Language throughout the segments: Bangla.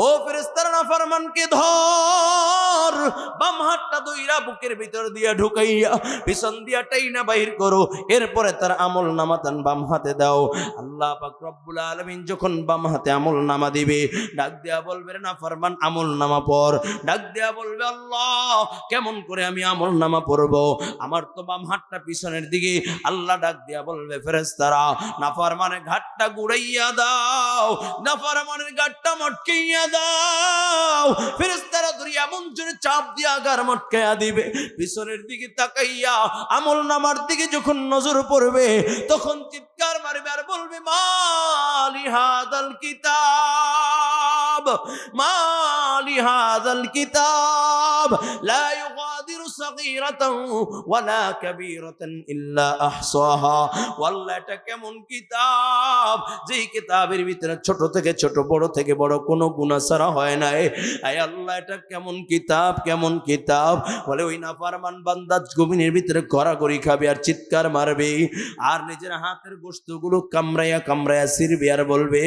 ও ফেরেশতারা নাফরমানকে ধর, বাম হাতটা দইরা বুকের ভিতর দিয়া ঢুকাইয়া পিছন দিয়া টাইনা বাহির করো, এরপরে তার আমল নামা তান বাম হাতে দাও। আল্লাহ পাক রব্বুল আলামিন যখন বাম হাতে আমল নামা দিবে, ডাক দেয়া বলবে নাফরমান আমল নামা পড়। ডাক দেয়া বলবে আল্লাহ কেমন করে আমি আমল নামা পড়বো, আমার তো বাম হাতটা পিছনের দিকে। আল্লাহ ডাক দেয়া বলবে ফেরেশতারা নাফরমানের ঘাটটা গুড়াইয়া দাও, নাফরমানের ঘাটটা মটকাইয়া দাও। ফেরেশতারা ধরিয়া এমন জোরে চাপ দিয়া গার মটকাইয়া দিবে। পিছনের দিকে তাকাইয়া আমল নামার দিকে যখন নজর পড়বে, তখন চিৎকার মারবে আর বলবে মালি হাদাল কিতাব, মালি হাদাল কিতাব লা ইউগাদিরু সাগীরাতান ওয়ালা কাবীরাতান ইল্লা আহসাহা। আল্লাহ এটা কেমন কিতাব, যেই কিতাবের ভিতরে ছোট থেকে ছোট, বড় থেকে বড় কোনো গুনাহ ছাড়া হয় নাই। আয় আল্লাহ এটা কেমন কিতাব, কেমন কিতাব। বলে ওই নাফরমান বান্দা জমিনের ভিতরে গড়াগড়ি খাবে আর চিৎকার মারবে, আর নিজের হাতের গোশতগুলো কামড়াইয়া কামড়াইয়া ছিঁড়বে আর বলবে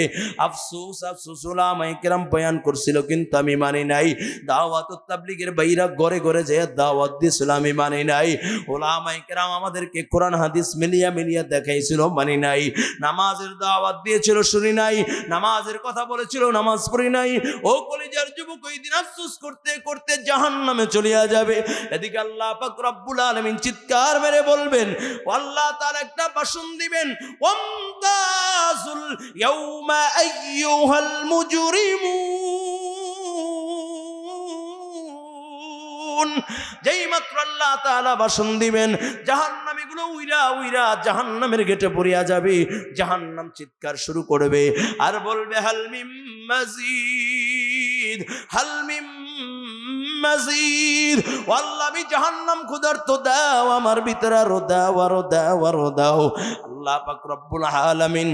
আফসোস আফসোস, উলামায়ে কেরাম বয়ান করছিল কিন্তু আমি মানি নাই। দাওয়াত ও তাবলীগের বাইরা ঘরে ঘরে যায় দাওয়াত দিছিল, আমি মানি নাই। উলামায়ে কেরাম আমাদেরকে কোরআন হাদিস মিলিয়া মিলিয়া দেখাইছিল, মানি নাই। নামাজের দাওয়াত দিয়েছিল, শুনি নাই। নামাজের কথা বলেছিল, নামাজ পড়ি নাই। ও কলিজার যুবক, ওই দিন আফসোস করতে করতে জাহান্নামে চলিয়া যাবে। এদিকে আল্লাহ পাক রব্বুল আলামিন চিৎকার মেরে বলবেন, আল্লাহ তাআলা একটা ভাষণ দিবেন, ওয়ামতাজুল ইয়াউমা আইয়ুহাল মুজরিমুন। যেই মাত্র আল্লাহ তাআলা ভাষণ দিবেন, জাহান্নামীগুলো উইরা উইরা জাহান্নামের গেটে পড়িয়া যাবে। জাহান্নাম চিৎকার শুরু করবে আর বলবে হাল মিম মাজিদ, হাল মিম মাজিদ। আল্লাহ আমি জাহান্নাম ক্ষুধার্ত, দাও আমার ভিতরে আরো দাও, আরো দাও, আরো দাও। আল্লাহ পাক রব্বুল আলামিন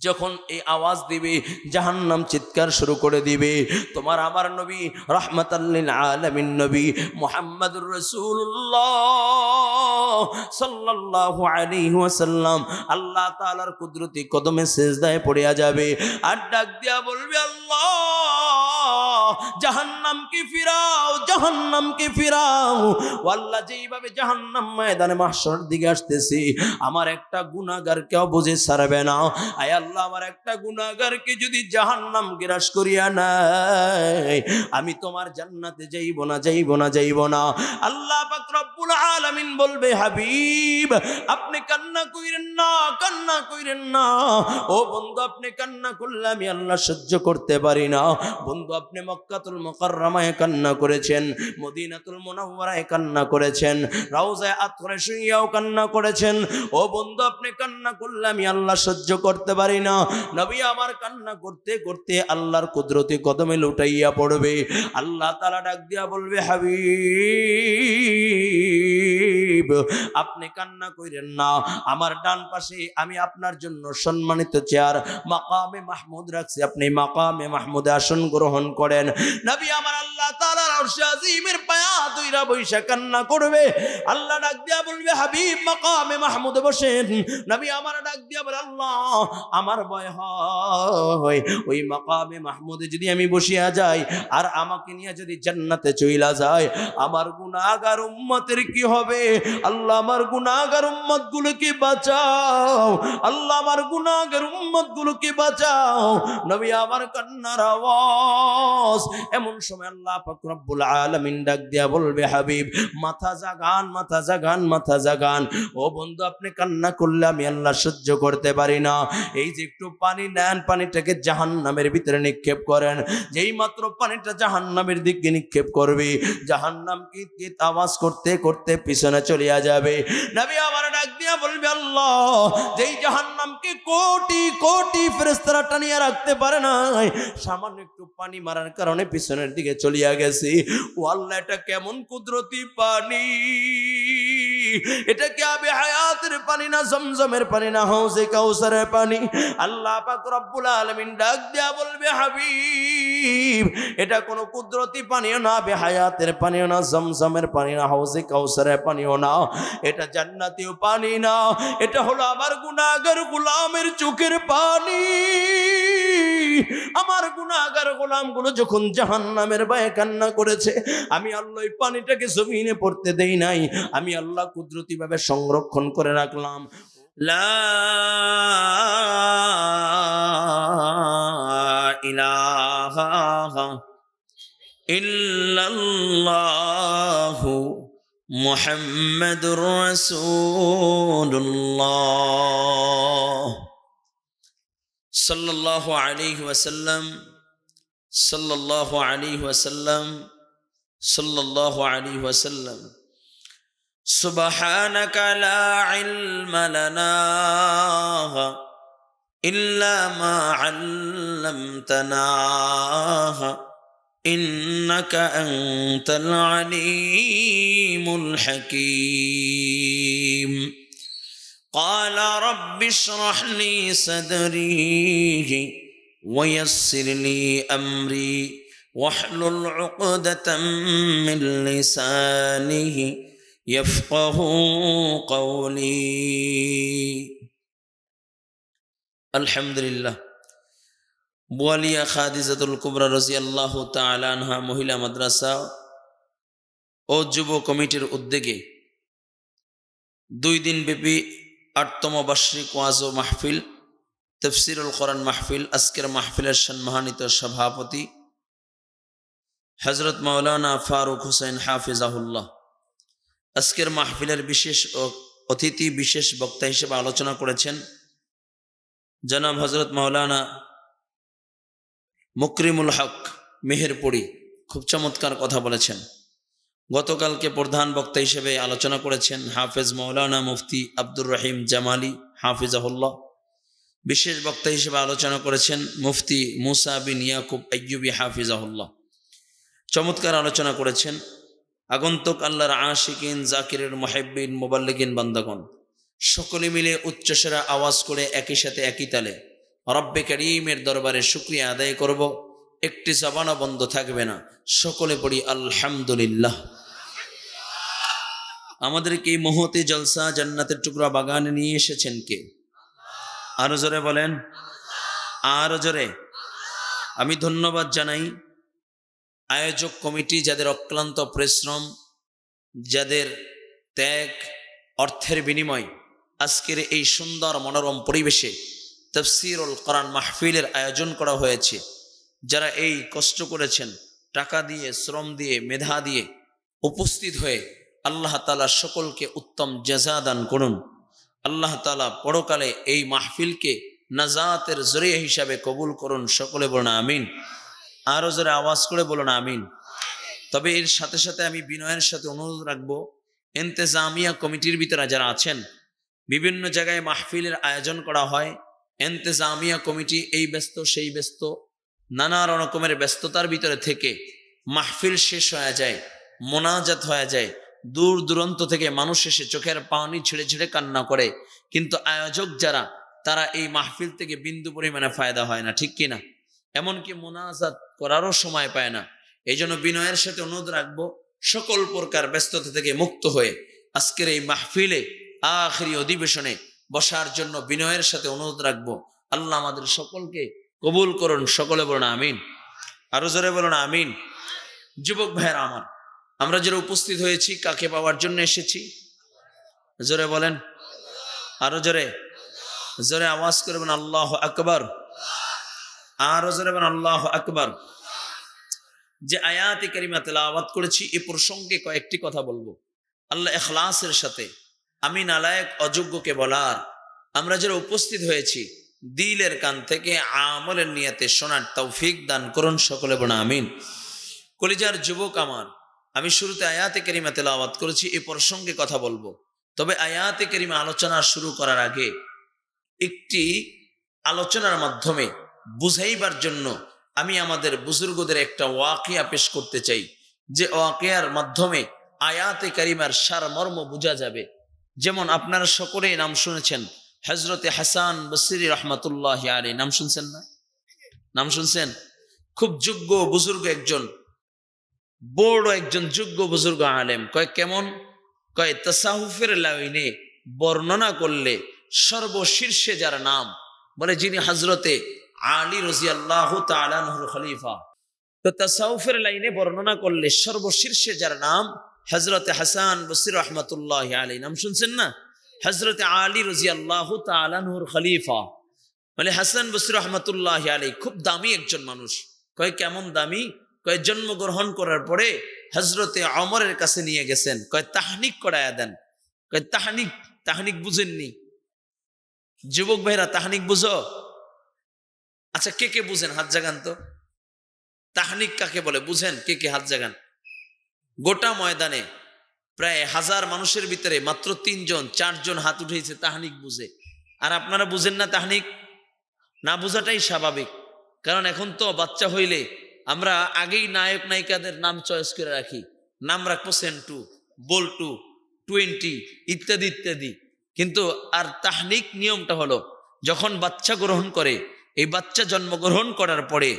যখন এই আওয়াজ দিবে, জাহান্নাম চিৎকার শুরু করে দিবে। তোমার আমার নবী রাহমাতাল লিল আলামিন নবী মুহাম্মদুর রাসূলুল্লাহ সাল্লাল্লাহু আলাইহি ওয়াসাল্লাম আল্লাহ তাআলার কুদরতি কদমে সিজদায় পড়িয়া যাবে আর ডাক দিয়া বলবে আল্লাহ জাহান্নামকে ফিরাও, জাহান্নামকে ফিরাও। আল্লাহ যেইভাবে জাহান্নাম ময়দানে মাহশর দিকে আসতেছে, আমার একটা গুনাহগার কেউ বুঝে ছাড়বে না। আয় আল্লাহ আমার একটা গুনাহগারকে যদি জাহান্নাম গ্রাস করিয়া নেয়, আমি তোমার জান্নাতে যাইব না, যাইব না, যাইব না। আল্লাহ পাক রব্বুল আলামিন বলবে হাবিব আপনি কান্না কইরেন না, কান্না কইরেন না। ও বন্ধু আপনি কান্না করলে আমি আল্লাহ সহ্য করতে পারি না। বন্ধু আপনি মক্কাতুল মুকাররমায় কান্না করেছেন, মদিনাতুল মুনাওয়ারায় কান্না করেছেন, রওজায়ে আতহারে শুইয়াও কান্না করেছেন। ও বন্ধু আপনি কান্না করলে আমি আল্লাহ সহ্য করতে পারি না। নবী আমার কান্না করতে করতে আল্লাহর কুদরতি কদমে লুটাইয়া পড়বে। আল্লাহ তাআলা ডাক দিয়া বলবে হাবিব আপনি কান্না কইরেন না, আমার ডান পাশে আমি আপনার জন্য সম্মানিত চেয়ার মাকামে মাহমুদ রাখছি, আপনি মাকামে মাহমুদে আসন গ্রহণ করেন। নবী আমার আল্লাহ তাআলার আরশে আজিমের পায়া দুইরা বৈশা কান্না করবে। আল্লাহ ডাক দিয়া বলবে হাবিব মাকামে মাহমুদে বসেন। নবী আমার ডাক দিয়া বলে আল্লাহ আমার ভয় হয় ওই মাকামে মাহমুদে যদি আমি বসিয়া যাই আর আমাকে নিয়ে যদি জান্নাতে চইলা যায়, আমার গুনাহগার উম্মতের কি হবে? আল্লাহ আমার গুনাহগার উম্মত গুলোকে বাঁচাও, আল্লাহ আমার গুনাহগার উম্মত গুলোকে বাঁচাও। নবী আমার কান্নার আওয়াজ। এমন সময় আল্লাহ পাক রব্বুল আলামিন ডাক দিয়া বলবে হাবিব মাথা জাগান, মাথা জাগান, মাথা জাগান। ও বন্ধু আপনি কান্না করলে আমি আল্লাহ সহ্য করতে পারি না। এই যে একটু পানি নেন, পানিটাকে জাহান্নামের ভিতরে নিক্ষেপ করেন। যেই মাত্র পানিটা জাহান্নামের দিকে নিক্ষেপ করবে, জাহান্নাম কিত আওয়াজ করতে করতে পিছনে চলিয়া যাবে। নবী আমার ডাক দিয়া বলবে আল্লাহ যেই জাহান্নামকে কোটি কোটি ফেরেশতারা টানিয়া রাখতে পারে না, সামান্য একটু পানি মারার কারণে পিছনের দিকে চলিয়া গেছে। ও আল্লাহ এটা কেমন কুদরতি পানি, এটা কি আবে হায়াতের পানি না জমজমের পানি না হাউজে কাউসারের পানি? আল্লাহ পাক রব্বুল আলামিন ডাক দিয়া বলবে হাবিব হাবিব, এটা কোনো কুদরতি পানীয় না, বেহায়াতের পানীয় না, জমজমের পানি না, হাউজে কাউসারের পানীয় না, এটা জান্নাতীয় পানি না, এটা হলো আমার গুনাহগার গোলামের চোখের পানি। আমার গুনাহগার গোলামগুলো যখন জাহান্নামের ভয়ে কান্না করেছে, আমি আল্লাহ এই পানিটাকে জমিনে পড়তে দেই নাই, আমি আল্লাহ কুদরতি ভাবে সংরক্ষণ করে রাখলাম। লা ইলাহা ইল্লাল্লাহু মুহাম্মাদুর রাসূলুল্লাহ সাল্লাল্লাহু আলাইহি ওয়াসাল্লাম, সাল্লাল্লাহু আলাইহি ওয়াসাল্লাম, সাল্লাল্লাহু আলাইহি ওয়াসাল্লাম। সুবহানাকা লা ইলমা লানা ইল্লা মা আল্লামতানা ইন্নাকা আনতাল আলিমুল হাকীম। قال رب اشرح لي صدري ويسر لي أمري واحلل عقدة من لسانه يفقه قولي। الحمد لله। বোয়ালিয়া খাদিজাতুল কুবরা রাদিয়াল্লাহু তাআলা আনহা মহিলা মাদ্রাসা ও যুব কমিটির উদ্যোগে 2 দিন ব্যাপী 8তম বার্ষিক ওয়াজ ও মাহফিল, তাফসীরুল কোরআন মাহফিল। আজকের মাহফিলের সম্মানিত সভাপতি হযরত মাওলানা ফারুক হোসেন হাফিজাহুল্লাহ। আজকের মাহফিলের বিশেষ অতিথি, বিশেষ বক্তা হিসেবে আলোচনা করেছেন জনাব হযরত মাওলানা মুকরিমুল হক মেহেরপুরি। খুব চমৎকার কথা বলেছেন। গতকালকে প্রধান বক্তা হিসেবে আলোচনা করেছেন হাফেজ মাওলানা মুফতি আব্দুর রহিম জামালি হাফিজাহুল্লাহ। বিশেষ বক্তা হিসেবে আলোচনা করেছেন মুফতি মুসা বিন ইয়াকুব আইয়ুবী হাফিজাহুল্লাহ। চমৎকার আলোচনা করেছেন। আগন্তুক আল্লাহর আশিকিন, জাকিরের, মুহিব্বিন, মুবাল্লিগিন বান্দাগণ সকলে মিলে উচ্চস্বরে আওয়াজ করে একই সাথে একই তালে রব্বে কারীমের দরবারে শুকরিয়া আদায় করব। একটি জবানও বন্ধ থাকবে না। সকলে পড়ি আলহামদুলিল্লাহ। আমাদেরকে এই মহতি জলসা জান্নাতের টুকরা বাগানে নিয়ে এসেছেন কে? আরো জোরে বলেন, আরো জোরে। আমি ধন্যবাদ জানাই আয়োজক কমিটি, যাদের অক্লান্ত পরিশ্রম, যাদের ত্যাগ, অর্থের বিনিময় আজকের এই সুন্দর মনোরম পরিবেশে তাফসীরুল কোরআন মাহফিলের আয়োজন করা হয়েছে। যারা এই কষ্ট করেছেন, টাকা দিয়ে, শ্রম দিয়ে, মেধা দিয়ে উপস্থিত হয়ে, আল্লাহ তাআলা সকলকে উত্তম জাযা দান করুন। আল্লাহ তাআলা পরকালে এই মাহফিলকে নাজাতের জরিয়া হিসাবে কবুল করুন। সকলে বলুন আমিন। আরো জোরে আওয়াজ করে বলুন আমিন। তবে এর সাথে সাথে আমি বিনয়ের সাথে অনুরোধ রাখবো, ইন্তেজামিয়া কমিটির ভিতরে যারা আছেন, বিভিন্ন জায়গায় মাহফিলের আয়োজন করা হয়, ইন্তেজামিয়া কমিটি এই ব্যস্ত সেই ব্যস্ত, নানা রকমের ব্যস্ততার ভিতরে থেকে মাহফিল শেষ হয়ে যায়, মোনাজাত হয়ে যায়, দূর দূরান্ত থেকে মানুষ এসে চোখের পানি ছেড়ে ছেড়ে কান্না করে, কিন্তু আয়োজক যারা, তারা এই মাহফিল থেকে বিন্দু পরিমাণে ফায়দা হয় না, ঠিক কিনা? এমনকি মোনাজাত করারও সময় পায় না। এই জন্য বিনয়ের সাথে অনুরোধ রাখবো, সকল প্রকার ব্যস্ততা থেকে মুক্ত হয়ে আজকের এই মাহফিলে আখিরি অধিবেশনে বসার জন্য বিনয়ের সাথে অনুরোধ রাখবো। আল্লাহ আমাদের সকলকে কবুল করুন। সকলে বলুন আমিন। আরো জোরে বলুন আমিন। যুবক ভাইয়েরা আমার, আমরা যারা উপস্থিত হয়েছি কাকে পাওয়ার জন্য এসেছি? জোরে বলেন, আরো জোরে, জোরে আওয়াজ করবেন আল্লাহু আকবার। আরো জোরে বলেন আল্লাহু আকবার। যে আয়াতে কারিমা তেলাওয়াত করেছি, এ প্রসঙ্গে কয়েকটি কথা বলবো। আল্লাহ ইখলাসের সাথে, আমি নালায়েক অযোগ্যকে বলার, আমরা যারা উপস্থিত হয়েছি দিলের কান থেকে আমলের নিয়তে শোনার তৌফিক দান করুন। সকলে বলুন আমিন। কলিজার যুবক আমার, আমি শুরুতে আয়াতে কারিমা তেলাওয়াত করেছি, এ প্রসঙ্গে কথা বলবো। তবে আয়াতে কারিমা আলোচনা শুরু করার আগে একটি আলোচনার মাধ্যমে বুঝাইবার জন্য আমি আমাদের বুজুর্গদের একটা ওয়াকিয়া পেশ করতে চাই, যে ওয়াকিয়ার মাধ্যমে আয়াতে কারিমার সারমর্ম বোঝা যাবে। যেমন আপনারা সকলেই নাম শুনেছেন হযরতে হাসান বসরি রহমাতুল্লাহি আলাইহি, নাম শুনছেন না? নাম শুনছেন? খুব যোগ্য বুজুর্গ একজন, বড় একজন যোগ্য বুজুর্গ আলেম। কয় কেমন? কয় তাসাউফের লাইনে বর্ণনা করলে সর্বশীর্ষে যার নাম, বলে যিনি হযরতে আলী রাদিয়াল্লাহু তাআলা আনহুর খলিফা। তো তাসাউফের লাইনে বর্ণনা করলে সর্বশীর্ষে যার নাম হযরতে হাসান বসরি রহমাতুল্লাহি আলাইহি। নাম শুনছেন না? হযরতে আলী রাদিয়াল্লাহু তাআলা আনহুর খলিফা, মানে হাসান বসরি রহমাতুল্লাহি আলাইহি খুব দামি একজন মানুষ। কয় কেমন দামি? কয় জন্মগ্রহণ করার পরে হযরতে ওমরের কাছে নিয়ে গেছেন, কয় তাহনিক করায়া দেন। কয় তাহনিক, তাহনিক বুঝেননি? যুবক ভাইরা তাহনিক বুঝো? আচ্ছা কে কে বুঝেন হাত জাগান তো। তাহনিক কাকে বলে বুঝেন? কে কে হাত জাগান। গোটা ময়দানে প্রায় 1000 মানুষের ভিতরে মাত্র 3 জন 4 জন হাত উঠেছে তাহনিক বুঝে। আর আপনারা বুঝেন না তাহনিক? না বুঝাটাই স্বাভাবিক, কারণ এখন তো বাচ্চা হইলে আমরা আগেই নায়ক নায়িকাদের নাম চয়েস করে রাখি। নাম রাখবো সেন্টু, বল্টু, 20 ইত্যাদি ইত্যাদি। কিন্তু আর তাহনিক নিয়মটা হলো যখন বাচ্চা গ্রহণ করে, এই বাচ্চা জন্মগ্রহণ করার পরে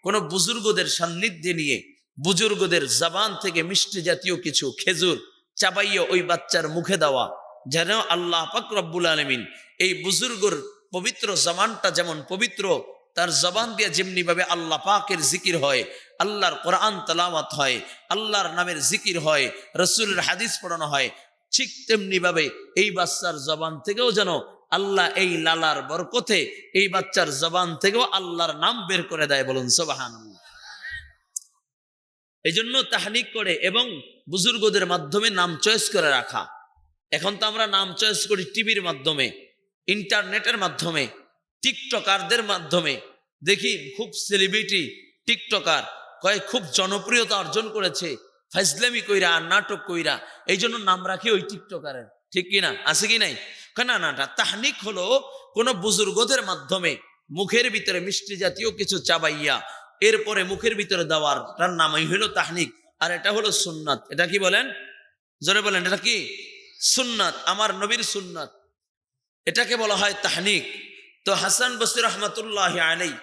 কোনো বুজুর্গদের সান্নিধ্যে নিয়ে বুজুর্গদের জবান থেকে মিষ্টি জাতীয় কিছু খেজুর চাবাইয়া ওই বাচ্চার মুখে দেওয়া, যেন আল্লাহ পাক রব্বুল আলামিন এই বুজুর্গর পবিত্র জবানটা যেমন পবিত্র, তার জবান দিয়ে যেমনি ভাবে আল্লাহ পাকের জিকির হয়, আল্লাহর কোরআন তেলাওয়াত হয়, আল্লাহর নামের জিকির হয়, রাসূলের হাদিস পড়ানো হয়, ঠিক তেমনি ভাবে এই বাচ্চার জবান থেকেও যেন আল্লাহ এই লালার বরকতে এই বাচ্চার জবান থেকেও আল্লাহর নাম বের করে দেয়। বলুন সুবহানাল্লাহ। এই জন্য তাহনিক করে এবং বুজুর্গদের মাধ্যমে নাম চয়েস করে রাখা। এখন তো আমরা নাম চয়েস করি টিভির মাধ্যমে, ইন্টারনেটের মাধ্যমে, টিকটকারদের মাধ্যমে। দেখি খুব সেলিব্রিটি টিকটকার কয় খুব জনপ্রিয়তা অর্জন করেছে ফাইজলামি কইরা আর নাটক কইরা, এই জন্য নাম রাখি ওই টিকটকারের। ঠিক কিনা? আছে কি নাই? না না, তাহনিক হলো কোন বুজুর্গদের মাধ্যমে মুখের ভিতরে মিষ্টি জাতীয় কিছু চাবাইয়া এরপরে মুখের ভিতরে দেওয়ার, তার নামই হলো তাহনিক। আর এটা হলো সুন্নাত। এটা কি বলেন? জোরে বলেন, এটা কি? সুন্নাত, আমার নবীর সুন্নাত, এটাকে বলা হয় তাহনিক। তো হাসান বসরি রহমাতুল্লাহি আলাইহি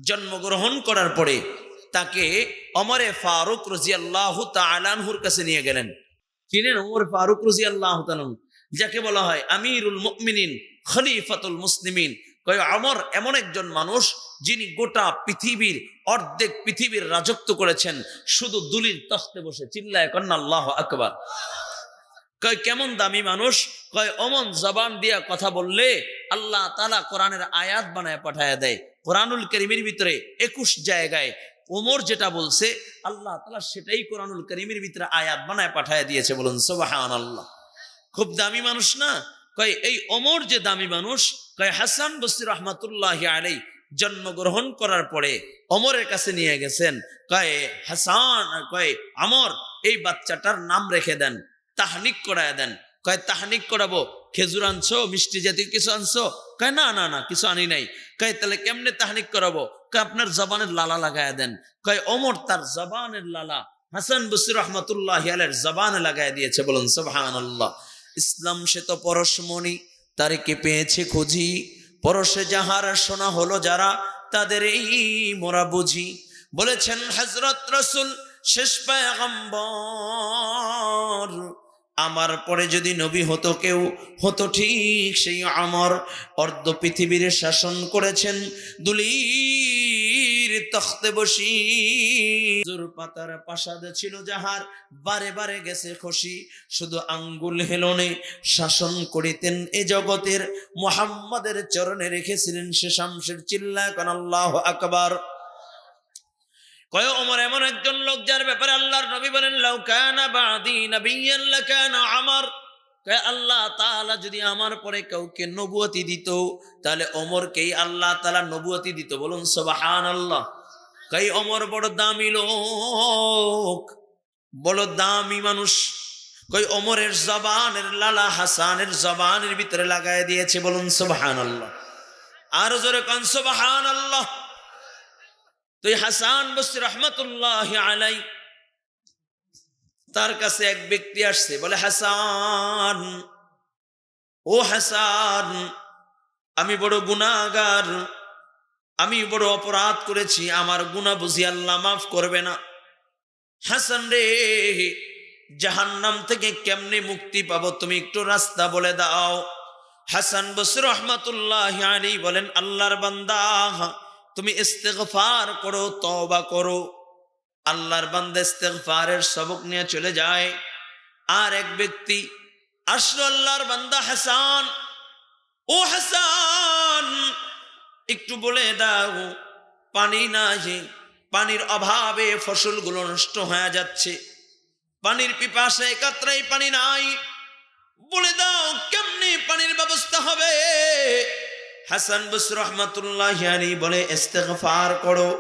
জন্মগ্রহণ করার পরে তাকে ওমরে ফারুক রাদিয়াল্লাহু তাআলা আনহুর কাছে নিয়ে গেলেন। চিনেন ওমর ফারুক রাদিয়াল্লাহু তাআলা, যাকে বলা হয় আমিরুল মুমিনিন, খলিফাতুল মুসলিমিন। কয় ওমর এমন একজন মানুষ যিনি গোটা পৃথিবীর অর্ধেক পৃথিবীর রাজত্ব করেছেন শুধু দুলির তখতে বসে। চিল্লায় কন্না আল্লাহু আকবার। কয় কেমন দামি মানুষ? কয় অমন জবান দিয়া কথা বললে আল্লাহ তাআলা কোরআনের আয়াত বানায় পাঠায় দেয়। কোরআনুল কারীমের ভিতরে 21 জায়গায় ওমর যেটা বলছে আল্লাহ তাআলা সেটাই কোরআনুল কারীমের ভিতরে আয়াত বানায় পাঠায় দিয়েছে। বলুন সুবহানাল্লাহ। খুব দামি মানুষ না? কয় এই ওমর যে দামি মানুষ, কয় হাসান বসরি রহমাতুল্লাহি আলাইহি জন্মগ্রহণ করার পরে ওমরের কাছে নিয়ে গেছেন। কয় হাসান, কয় ওমর এই বাচ্চাটার নাম রেখে দেন, তাহনিক করায় দেন। কয় তাহনিক করাবো, খেজুর আনছো, মিষ্টি জাতীয় কিছু আনছো? কয় না না না, কিছু আনি নাই। কয় তাহলে কেমনে তাহনিক করাবো? কয় আপনার জবানের লালা লাগায় দেন। কয় ওমর তার জবানের লালা হাসান বসরি রহমাতুল্লাহি আলাইহির জবানে লাগায় দিয়েছে। বলুন সুবহানাল্লাহ। ইসলাম সে তো পরশমণি, তারিকে পেয়েছে খুঁজি, পরশে যাহার শোনা হলো যারা, তাদের এই মোরা বুঝি। বলেছেন হযরত রাসূল শেষ পয়গম্বর, আমার পরে যদি নবী হতো কেউ হতো ঠিক সেই ওমর। অর্ধ পৃথিবীর শাসন করেছেন দুলির তখতে বসি। জোর পাতার প্রাসাদ ছিল যাহার, বারে বারে গেছে খুশি। শুধু আঙ্গুল হেলনে শাসন করিতেন এ জগতের, মুহাম্মাদের চরণে রেখেছিলেন সে শামশের। চিল্লায় কোন আল্লাহু আকবার। কয় ওমর এমন একজন লোক যার ব্যাপারে আল্লাহর নবী বলেন লাউ কানা বাদি নাবিয়্যান লাকানা ওমর। কয় আল্লাহ তাআলা যদি আমার পরে কাউকে নবুয়তি দিত তাহলে ওমরকেই আল্লাহ তাআলা নবুয়তি দিত। বলুন সুবহানাল্লাহ। কয় ওমর বড় দামি লোক, বড় দামি মানুষ। কয় ওমরের জবানের লালা হাসানের জবানের ভিতরে লাগায় দিয়েছে। বলুন সুবহানাল্লাহ। আর জোরে কোন সুবহানাল্লাহ। তো হাসান বসরি রহমাতুল্লাহি আলাইহি তার কাছে এক ব্যক্তি আসছে, বলে হাসান, ও হাসান, আমি বড় গুনাহগার, আমি বড় অপরাধ করেছি, আমার গুনাহ বুঝি আল্লাহ মাফ করবে না। হাসান রে, জাহান্নাম থেকে কেমনে মুক্তি পাবো, তুমি একটু রাস্তা বলে দাও। হাসান বসরি রহমাতুল্লাহি আলাইহি বলেন, আল্লাহর বান্দা, তুমি ইস্তেগফার করো, তওবা করো। আল্লাহর বান্দা ইস্তেগফারের সবক নিয়ে চলে যায়। আর এক ব্যক্তি আসলো, আল্লাহর বান্দা হাসান, ও হাসান একটু বলে দাও, পানি নাই, পানির অভাবে ফসলগুলো নষ্ট হয়ে যাচ্ছে, পানির পিপাসায় কাতরাই পানি নাই, বলে দাও কেমনে পানির ব্যবস্থা হবে। হাসান বসরি রহমাতুল্লাহি আলাইহি বলে, ইস্তেগফার করো।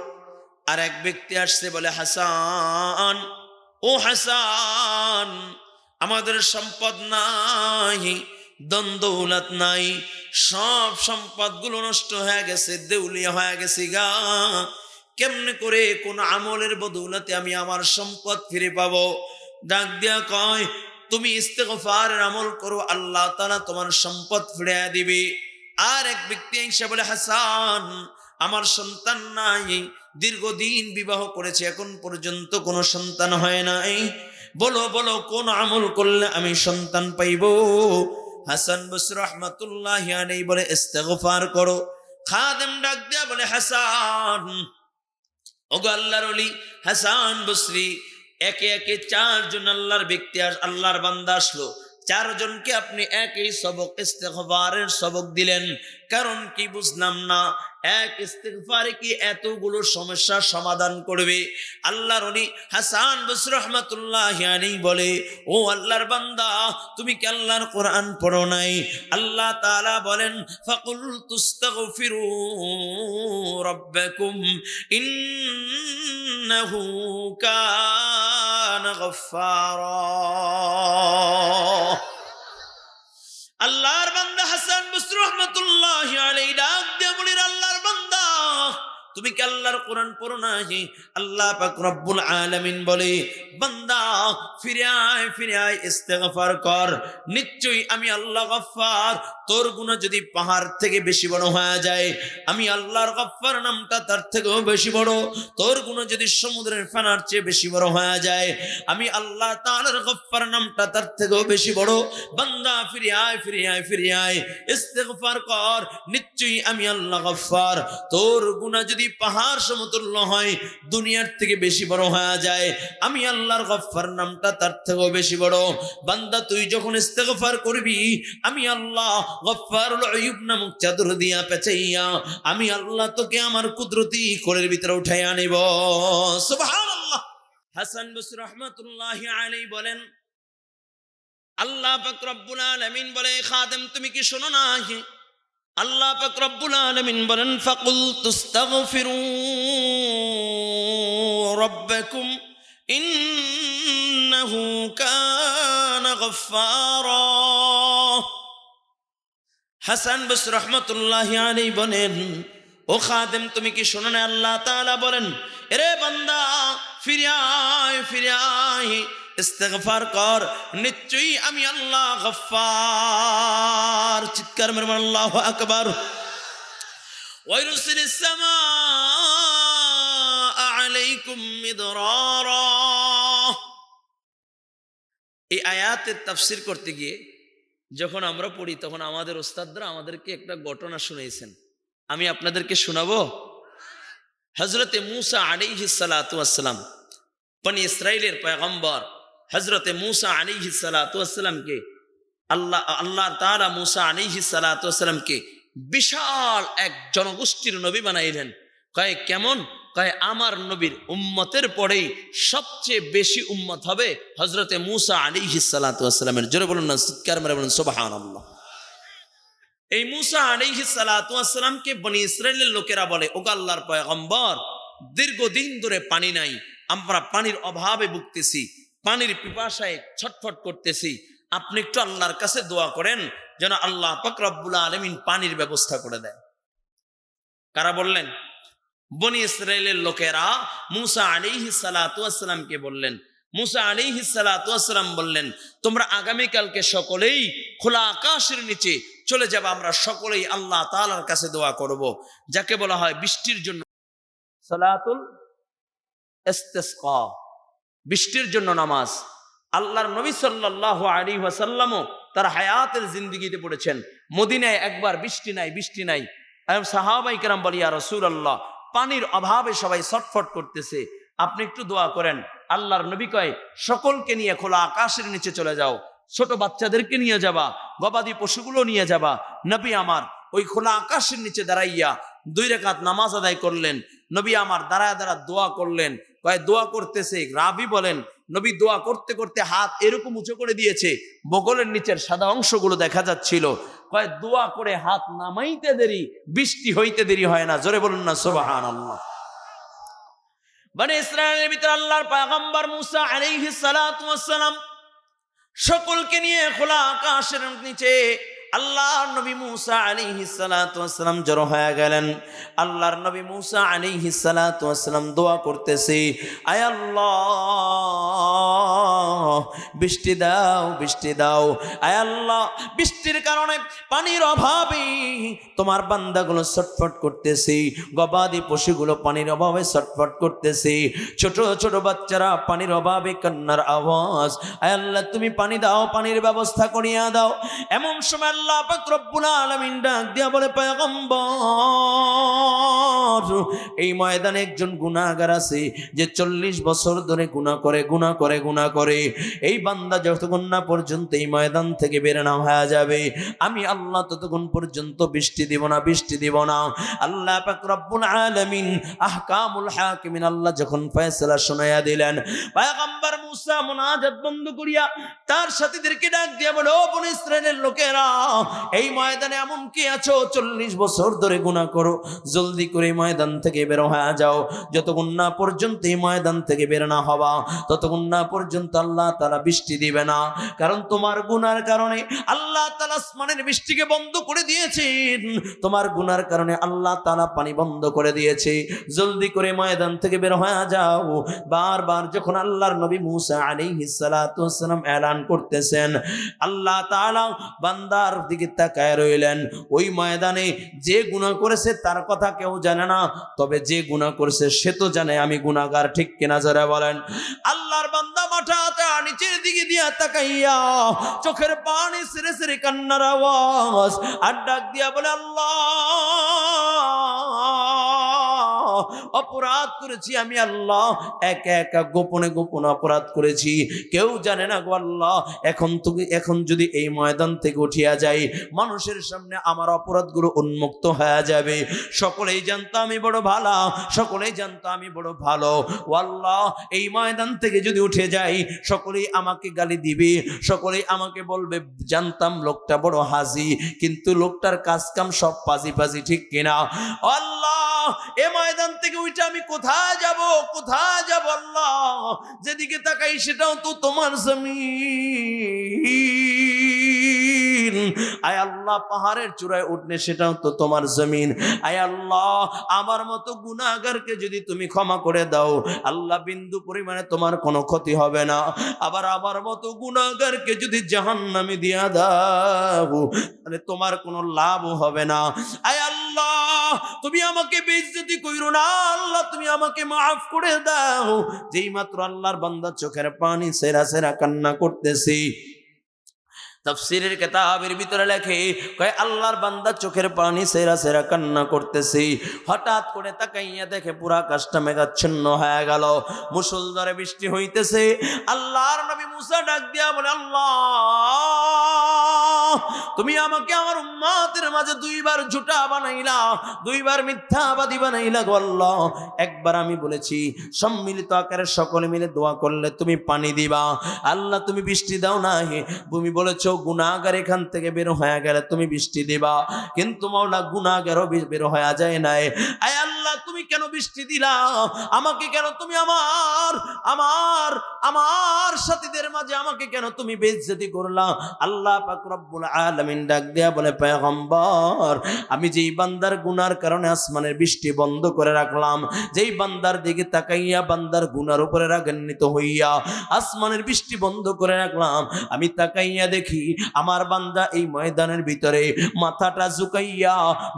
আর এক ব্যক্তি আসছে, বলে, হাসান, ও হাসান, আমাদের সম্পদ নাই, ধন দৌলত নাই, সব সম্পদগুলো নষ্ট হয়ে গেছে, দেউলিয়া হয়ে গেছে গা। কেমনে করে কোন আমলের বদৌলতে আমি আমার সম্পদ ফিরে পাবো? ডাক দিয়া কয়, তুমি ইস্তেগফারের আমল করো, আল্লাহ তাআলা তোমার সম্পদ ফিরে দিবে। আর এক ব্যক্তি এসে বলে, হাসান, আমার সন্তান নাই, দীর্ঘদিন বিবাহ করেছে, এখন পর্যন্ত কোনো সন্তান হয় নাই, বলো বলো কোন আমল করলে আমি সন্তান পাইব? হাসান বসরি রহমাতুল্লাহি আলাইহি বলে, ইস্তেগফার করো। খাদেম ডাক দিয়া বলে, হাসান, ওগো আল্লাহর ওলি হাসান বসরি, একে একে চারজন আল্লাহর ব্যক্তি, আল্লাহর বান্দা আসলো, চারজনকে আপনি একই সবক ইস্তেগফারের সবক দিলেন, কারণ কি বুঝলাম না, এক ইস্তেগফারে কি এতগুলো সমস্যার সমাধান করবে? আল্লাহর ওলি হাসান বসরি রাহমাতুল্লাহি আলাইহি বলে, ও আল্লাহর বান্দা, তুমি কি আল্লাহর কোরআন পড়ো নাই? আল্লাহ তাআলা বলেন, ফাকুল তুস্তাগফিরু রাব্বাকুম ইন্নাহু কানা গফফারা। আল্লাহর বান্দা হাসান বসরি রহমাতুল্লাহি আলাইহি ডাক দিয়ে বলেন, আল্লাহর বান্দা, তুমি কি আল্লাহর কোরআন পড়ো না? আল্লাহ পাক রব্বুল আলামিন বলে, বান্দা ফিরে আয়, ইস্তেগফার কর, নিশ্চয়ই আমি আল্লাহ গফফার। তোর গুনাহ যদি পাহাড় থেকে বেশি বড় হয়ে যায়, আমি আল্লাহর গফফার নামটা তার থেকেও বেশি বড়। তোর গুনাহ যদি সমুদ্রের ফেনার চেয়ে বেশি বড় হয়ে যায়, আমি আল্লাহ তাআলার গফফার নামটা তার থেকেও বেশি বড়। বান্দা ফিরে আয়, ইস্তেগফার কর, নিশ্চয়ই আমি আল্লাহ গফফার। তোর গুনাহ যদি পাহাড় সমতুল্য হয়, দুনিয়ার থেকে বেশি বড় হয়ে যায়, আমি আল্লাহর গফফার নামটা তার থেকেও বেশি বড়। বান্দা তুই যখন ইস্তেগফার করবি, আমি আল্লাহ গফফারুল আইয়ুব নামক চাদর দিয়া পেঁচাইয়া আমি আল্লাহ তোকে আমার কুদরতি কোলের ভিতরে উঠাইয়া আনিব। সুবহানাল্লাহ। হাসান বসরি রাহমাতুল্লাহি আলাইহি বলেন, আল্লাহ পাক রব্বুল আলামিন বলে, খাদেম তুমি কি শোনো না? আল্লাহ পাক রব্বুল আলামিন বলেন, ফাকুল তুস্তাগফিরু রাব্বাকুম ইন্নাহু কানা গফফারা। হাসান বসরি রাহমাতুল্লাহি আলাইহি বলেন, ও খাদেম তুমি কি শোনো না? আল্লাহ তাআলা বলেন, এরে বান্দা ফিরে আয়, ইস্তেগফার কর, নিশ্চয়ই আমি আল্লাহ গফফার। চিৎকার মেরে বলেন আল্লাহু আকবার। ওয়ায়ুরসিলিস সামাআ আলাইকুম মিদরারা। এই আয়াতের তাফসীর করতে গিয়ে যখন আমরা পড়ি, তখন আমাদের ওস্তাদরা আমাদেরকে একটা ঘটনা শুনিয়েছেন, আমি আপনাদেরকে শোনাবো। হযরতে মূসা আলাইহিস সালাতু ওয়াস সালাম, বনি ইসরাইলের পয়গম্বর হযরতে মূসা আলাইহিস সালাতু ওয়াস সালামকে আল্লাহ তাআলা মূসা আলাইহিস সালাতু ওয়াস সালামকে বিশাল এক জনগোষ্ঠীর নবী বানাইলেন। কয় কেমন? কয় আমার নবীর উম্মতের পরেই সবচেয়ে বেশি উম্মত হবে হযরতে মূসা আলাইহিস সালাতু ওয়াস সালামের। জোরে বলুন না, চিৎকার মেরে বলুন সুবহানাল্লাহ। এই মূসা আলাইহিস সালাতু ওয়াস সালামকে বনি ইসরাইলের লোকেরা বলে, ওগো আল্লাহর পয়গম্বর, দীর্ঘদিন ধরে পানি নাই, আমরা পানির অভাবে ভুগতেছি, পানির পিপাসায় ছটফট করতেছি, আপনি একটু আল্লাহর কাছে দোয়া করেন যেন আল্লাহ পাক রব্বুল আলামিন পানির ব্যবস্থা করে দেয়। কারা বললেন? বনি ইসরাইলের লোকেরা মূসা আলাইহিস সালাতু ওয়াস সালামকে বললেন। মূসা আলাইহিস সালাতু ওয়াস সালাম বললেন, তোমরা আগামীকালকে সকলেই খোলা আকাশের নিচে চলে যাব, আমরা সকলেই আল্লাহ তাআলার কাছে দোয়া করব, যাকে বলা হয় বৃষ্টির জন্য সালাতুল ইস্তিসকা, বৃষ্টির জন্য নামাজ। আল্লাহর নবী সাল্লাল্লাহু আলাইহি ওয়াসাল্লামও তার হায়াতের জিন্দেগিতে পড়েছেন, মদিনায় একবার বৃষ্টি নাই, বৃষ্টি নাই। সাহাবায়ে কেরাম বলি, ইয়া রাসূলুল্লাহ, পানির অভাবে সবাই ছটফট করতেছে, আপনি একটু দোয়া করেন। আল্লাহর নবী কয়, সকলকে নিয়ে খোলা আকাশের নিচে চলে যাও, ছোট বাচ্চাদেরকে নিয়ে যাবা, গবাদি পশুগুলো নিয়ে যাবা। নবী আমার ওই খোলা আকাশের নিচে দাঁড়াইয়া 2 রাকাত নামাজ আদায় করলেন। নবী আমার দাঁড়ায় দাঁড়া দোয়া করলেন। কয় দোয়া করতেছে, রাবি বলেন নবী দোয়া করতে করতে হাত এরকম উঁচু করে দিয়েছে, বগলের নিচের সাদা অংশগুলো দেখা যাচ্ছিল। কয় দোয়া করে হাত নামাইতে দেরি, বৃষ্টি হইতে দেরি হয় না। জোরে বলুন না সুবহানাল্লাহ। বনি ইসরায়েলের ভিতরে আল্লাহর পয়গম্বর মুসা আলাইহিস সালাতু ওয়াস সালাম সকলকে নিয়ে খোলা আকাশের নিচে আল্লাহর নবী মুসা আলাইহিস সালাতু ওয়াস সালাম জড়ো হয়ে গেলেন। আল্লাহর নবী মুসা আলাইহিস সালাতু ওয়াস সালাম দোয়া করতেছে, আয় আল্লাহ বৃষ্টি দাও, বৃষ্টি দাও। আয় আল্লাহ বৃষ্টির কারণে পানির অভাবে তোমার বান্দাগুলো ছটফট করতেছে, গবাদি পশুগুলো পানির অভাবে ছটফট করতেছে, ছোট ছোট বাচ্চারা পানির অভাবে কান্নার আওয়াজ। আয় আল্লাহ তুমি পানি দাও, পানির ব্যবস্থা করিয়া দাও। এমন সময় আল্লাহ পাক রব্বুল আলামিন ডাক দিয়া বলে, পয়গম্বর এই ময়দানে একজন গুনাহগার আছে যে 40 বছর ধরে গুনাহ করে। এই বান্দা যতক্ষণ না পর্যন্ত এই ময়দান থেকে বের না হয়ে যাবে, আমি আল্লাহ ততক্ষণ পর্যন্ত বৃষ্টি দিব না, বৃষ্টি দিব না। আল্লাহ পাক রব্বুল আলামিন আহকামুল হাকিমিন আল্লাহ যখন ফয়সালা শোনায়া দিলেন, পয়গম্বর মুসা মুনাজাত বন্ধ করিয়া তার সাথীদেরকে ডাক দিয়া বলে, ও বনি ইসরাইলের লোকেরা, এই ময়দানে এমন কি আছো 40 বছর ধরে গুনাহ করো, জলদি করে ময়দান থেকে বের হয়ে যাও। যতক্ষণ না পর্যন্ত এই ময়দান থেকে বের না হবা, ততক্ষণ না পর্যন্ত আল্লাহ তাআলা বৃষ্টি দিবে না। কারণ তোমার গুনার কারণে আল্লাহ তাআলা আসমানের বৃষ্টিকে বন্ধ করে দিয়েছেন, তোমার গুনার কারণে আল্লাহ তাআলা পানি বন্ধ করে দিয়েছে। জলদি করে ময়দান থেকে বের হয়ে যাও। বারবার যখন আল্লাহর নবী মুসা আলাইহিস সালাতু ওয়াস সালাম এলান করতেছেন, আল্লাহ তাআলা বান্দার দিকে তাকায় রইলেন। ওই ময়দানে যে গুনাহ করেছে তার কথা কেউ জানে না, তবে যে গুনাহ করেছে সে তো জানে আমি গুনাহগার, ঠিক কিনা জোরে বলেন। আল্লাহর বান্দা মাথাটা নিচের দিকে দিয়া তাকাইয়া চোখের পানি সেরে সেরে কান্নার আওয়াজ আর ডাক দিয়া বলে, আল্লাহ অপরাধ করেছি আমি, আল্লাহ একা একা গোপনে গোপনে অপরাধ করেছি, কেউ জানে না গো আল্লাহ। এখন যদি এই ময়দান থেকে উঠিয়া যাই, মানুষের সামনে আমার অপরাধগুলো উন্মুক্ত হয়ে যাবে, সকলেই জানতো আমি বড় ভালো, সকলেই জানতো আমি বড় ভালো। ও আল্লাহ এই ময়দান থেকে যদি উঠে যাই, সকলেই আমাকে গালি দিবে, সকলেই আমাকে বলবে জানতাম লোকটা বড় হাজি, কিন্তু লোকটার কাজ কাম সব পাজি পাজি, ঠিক কিনা? আল্লাহ এ ময়দান থেকে উঠে আমি কোথায় যাব, কোথায় যাব? আল্লাহ যেদিকে তাকাই সেটাও তো তোমার জমিন। আয় আল্লাহ পাহাড়ের চূড়ায় উঠলে সেটাও তো তোমার জমিন। আয় আল্লাহ আমার মতো গুনাহগারকে যদি তুমি ক্ষমা করে দাও, আল্লাহ বিন্দু পরিমাণে তোমার কোনো ক্ষতি হবে না। আবার আমার মতো গুনাহগারকে যদি জাহান্নামে দিয়া দাও, তাহলে তোমার কোনো লাভ হবে না। আয় আল্লাহ তুমি আমাকে বেইজ্জতি কইরো না, আল্লাহ তুমি আমাকে মাফ করে দাও। যেই মাত্র আল্লাহর বান্দা চোখের পানি সেরা সেরা কান্না করতেছি, তাফসীরের কিতাবের ভিতরে লেখে, কয় আল্লাহর বান্দা চোখের পানি সেরা সেরা কান্না করতেছি, হঠাৎ করে তাকাইয়া দেখে পুরা আকাশটা মেঘাচ্ছন্ন হয়ে গেল, মুষলধারে বৃষ্টি হইতেছে। আল্লাহর নবী মুসা ডাক দিয়া বলে, আল্লাহ তুমি আমাকে আমার উম্মতের মাঝে 2 বার ঝুটা বানাইলা, 2 বার মিথ্যাবাদী বানাইলা গো আল্লাহ। একবার আমি বলেছি সম্মিলিত আকারে সকলে মিলে দোয়া করলে তুমি পানি দিবা, আল্লাহ তুমি বৃষ্টি দাও না। তুমি বলেছো গুনাহগার এখান থেকে বের হয়ে গেলে তুমি বৃষ্টি দিবা, কিন্তু মাওলা গুনাহগারও বের হয়ে যায় নাই। আয় আল্লাহ তুমি কেন বৃষ্টি দিলা আমাকে, কেন তুমি আমার আমার আমার সাথীদের মাঝে আমাকে কেন তুমি বেইজ্জতি করলা? আল্লাহ পাক রব্বুল আলামিন ডাক দেয়া বলে, পয়গম্বর, আমি যেই বান্দার গুনার কারণে আসমানের বৃষ্টি বন্ধ করে রাখলাম, যেই বান্দার দিকে তাকাইয়া বান্দার গুনার উপরে রাগান্বিত হইয়া আসমানের বৃষ্টি বন্ধ করে রাখলাম, আমি তাকাইয়া দেখি আমার বান্দা এই ময়দানের ভিতরে মাথাটা ঝুঁকাইয়া,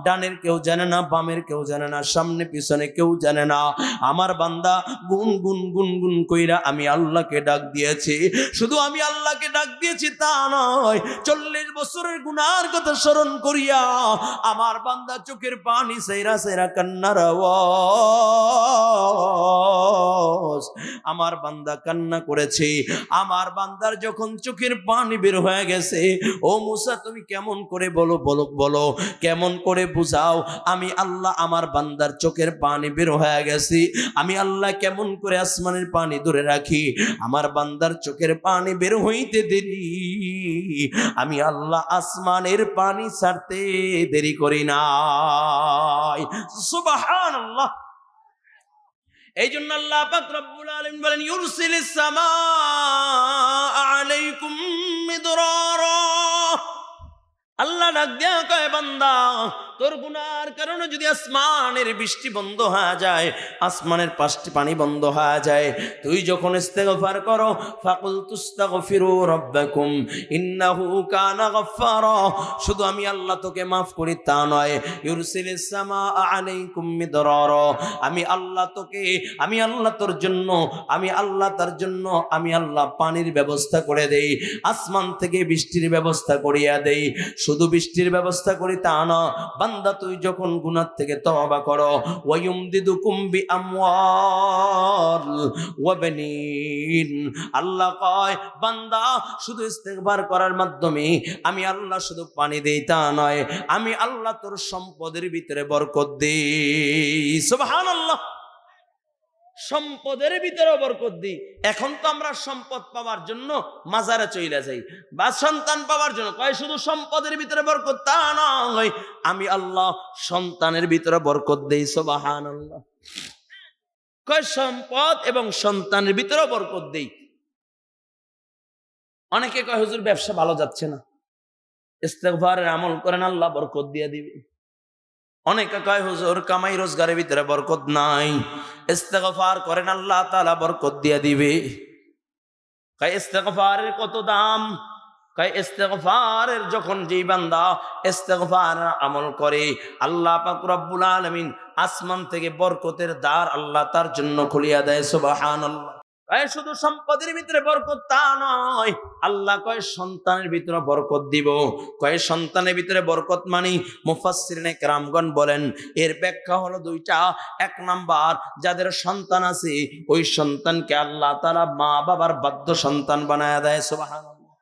ডানের কেউ জানে না, বামের কেউ জানে না, সামনে পিছনে কেউ জানে না, আমার বান্দা গুন গুন গুন গুন কইরা আমি আল্লাহকে ডাক দিয়েছি। শুধু আমি আল্লাহকে ডাক দিয়েছি তা নয়, 40 বছরের গুনার কথা স্মরণ করিয়া আমার বান্দা চোখের পানি সেরা সেরা কান্নার আওয়াজ, আমার বান্দা কান্না করেছে। আমার বান্দার যখন চোখের পানি বের হয়ে গেছে, ও মুসা তুমি কেমন করে বলো বলো বলো, কেমন করে বুঝাও আমি আল্লাহ আমার বান্দার চোখের পানি বের হয়ে গেছে, আমি আল্লাহ কেমন করে আসমানের পানি ধরে রাখি? আমার বান্দার চোখের পানি বের হইতে দেরি, আমি আল্লাহ আসমানের পানি ছাড়তে দেরি করি নাই। সুবহানাল্লাহ। এই জন্য আল্লাহ পাক রব্বুল আলামিন বলেন, ইউরসিলিস সামাআ আলাইকুম মিদরারা। আল্লাহ ডাক দেয়া কয়, বান্দা তোর গুনার কারণে যদি আসমানের বৃষ্টি বন্ধ হয়ে যায়, আসমানের পাঁচটি পানি বন্ধ হয়ে যায়, তুই যখন ইস্তেগফার করো, ফাকুল তুস্তাগফিরু রাব্বাকুম ইন্নাহু কানা গাফফারা, শুধু আমি আল্লাহ তোকে মাফ করি তা নয়, ইউরসিলিস সামাআ আলাইকুম মিদরারা, আমি আল্লাহ তোকে, আমি আল্লাহ তোর জন্য, আমি আল্লাহ তার জন্য, আমি আল্লাহ পানির ব্যবস্থা করে দেই, আসমান থেকে বৃষ্টির ব্যবস্থা করিয়া দেই। শুধু বৃষ্টির ব্যবস্থা করি তা না, বান্দা তুই যখন গুনাহ থেকে তওবা করো, ওয়ায়ুমদিদুকুম বিআমওয়াল ওয়া বানিন, আল্লাহ কয় বান্দা শুধু ইস্তেগফার করার মাধ্যমে আমি আল্লাহ শুধু পানি দেই তা নয়, আমি আল্লাহ তোর সম্পদের ভিতরে বরকত দেই। সুবহানাল্লাহ। সম্পদের ভিতরে বরকত দিই। এখন তো আমরা সম্পদ পাওয়ার জন্য মাজারে চইলা যাই, বা সন্তান পাওয়ার জন্য, কয় শুধু সম্পদের ভিতরে বরকত তা নয়, আমি আল্লাহ সন্তানের ভিতরে বরকত দেই। সুবহানাল্লাহ। কয় সম্পদ এবং সন্তানের ভিতরে বরকত দেই। অনেকে কয় হুজুর ব্যবসা ভালো যাচ্ছে না, ইস্তেগফারের আমল করেন আল্লাহ বরকত দিয়ে দিবে। অনেকে কয় হুজুর কামাই রোজগারের ভিতরে বরকত নাই, ইস্তেগফার করেন আল্লাহ তাআলা বরকত দিয়ে দিবে। কয় ইস্তেগফারের কত দাম? কয় ইস্তেগফারের যখন যেই বান্দা ইস্তেগফার আমল করে, আল্লাহ পাক রব্বুল আলামিন আসমান থেকে বরকতের দ্বার আল্লাহ তার জন্য খুলিয়া দেয়। সুবহানাল্লাহ। কয় শুধু সম্পদের ভিতরে বরকত তা নয়, আল্লাহ কয় সন্তানের ভিতরে বরকত দিব। কয় সন্তানের ভিতরে বরকত মানে মুফাসসিরিনে কেরামগণ বলেন এর ব্যাখ্যা হলো দুইটা। এক নাম্বার, যাদের সন্তান আছে ওই সন্তানকে আল্লাহ তাআলা মা বাবার বাধ্য সন্তান বানায়া দেয়। সুবহানাল্লাহ।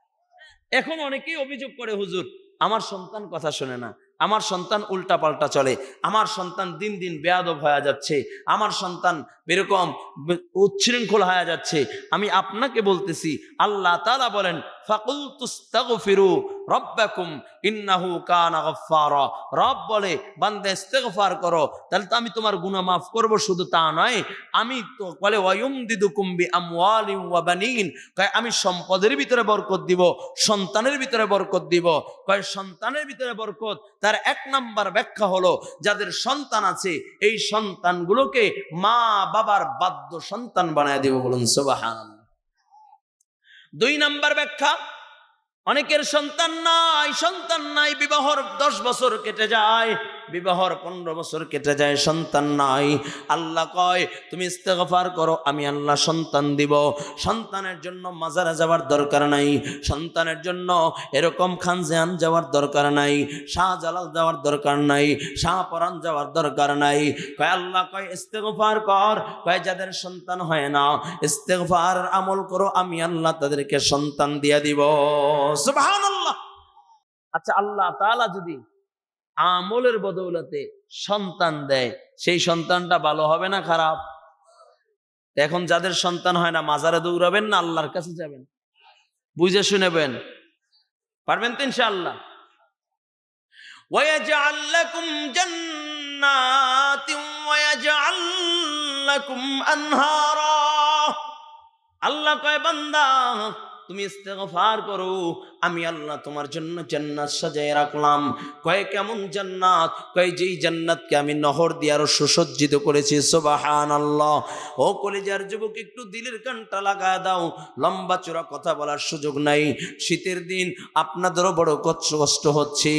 এখন অনেকেই অভিযোগ করে হুজুর আমার সন্তান কথা শোনে না, আমার সন্তান উল্টা পাল্টা চলে, আমার সন্তান দিন দিন বেয়াদব হয়ে যাচ্ছে, আমার সন্তান এরকম উচ্ছৃঙ্খল হয়ে যাচ্ছে। আমি আপনাকে বলতেছি আল্লাহ তাআলা বলেন ফাকুল তুস্তাগফিরু রাব্বাকুম ইন্নাহু কানা গাফফারা। রব বলে বান্দা ইস্তেগফার করো, তাহলে তো আমি তোমার গুনাহ মাফ করব। শুধু তা নয়, আমি তো বলে ওয়ায়ুমদিদুকুম বিআমওয়ালিন ওয়া বানিন, কয় আমি সম্পদের ভিতরে বরকত দিব, সন্তানের ভিতরে বরকত দিব। কয় সন্তানের ভিতরে বরকত তার এক নাম্বার ব্যাখ্যা হলো যাদের সন্তান আছে এই সন্তানগুলোকে মা বাবার বাধ্য সন্তান বানায় দিব। বলুন সুবহানাল্লাহ। দুই নাম্বার ব্যাখ্যা, অনেকের সন্তান নাই, বিবাহর 10 বছর কেটে যায়, বিবাহর 15 বছর কেটে যায়, সন্তান নাই। আল্লাহ কয় তুমি ইস্তেগফার করো, আমি আল্লাহ সন্তান দিব। সন্তানের জন্য মাজারে যাওয়ার দরকার নাই, সন্তানের জন্য এরকম খানজান যাওয়ার দরকার নাই, শাহজালাল যাওয়ার দরকার নাই, শাহপরান যাওয়ার দরকার নাই। কয় আল্লাহ কয় ইস্তেগফার কর। কয় যাদের সন্তান হয় না ইস্তেগফার আমল করো, আমি আল্লাহ তাদেরকে সন্তান দিয়ে দিব। সুবহানাল্লাহ। আচ্ছা, আল্লাহ তাআলা যদি আমলের বদৌলতে সন্তান দেয়, সেই সন্তানটা ভালো হবে না খারাপ? এখন যাদের সন্তান হয় না মাজারে দৌড়াবেন না আল্লাহর কাছে যাবেন? বুঝে শুনেবেন, পারবেন তো ইনশাআল্লাহ। ওয়ায়াজআল লাকুম জান্নাতিন ওয়ায়াজআল লাকুম আনহারা। আল্লাহ কয় বান্দা তুমি ইস্তেগফার করো, আমি আল্লাহ তোমার জন্য জান্নাত সাজায় রাখলাম। কয় কেমন জান্নাত? কয় যেই জান্নাতকে আমি নহর দিয়ে আরো সুসজ্জিত করেছি। সুবহানাল্লাহ। ও কলিজার যুবক, একটু দিলের কানটা লাগা দাও। লম্বা চড়া কথা বলার সুযোগ নাই। শীতের দিন আপনাদেরও বড় কষ্ট হচ্ছে,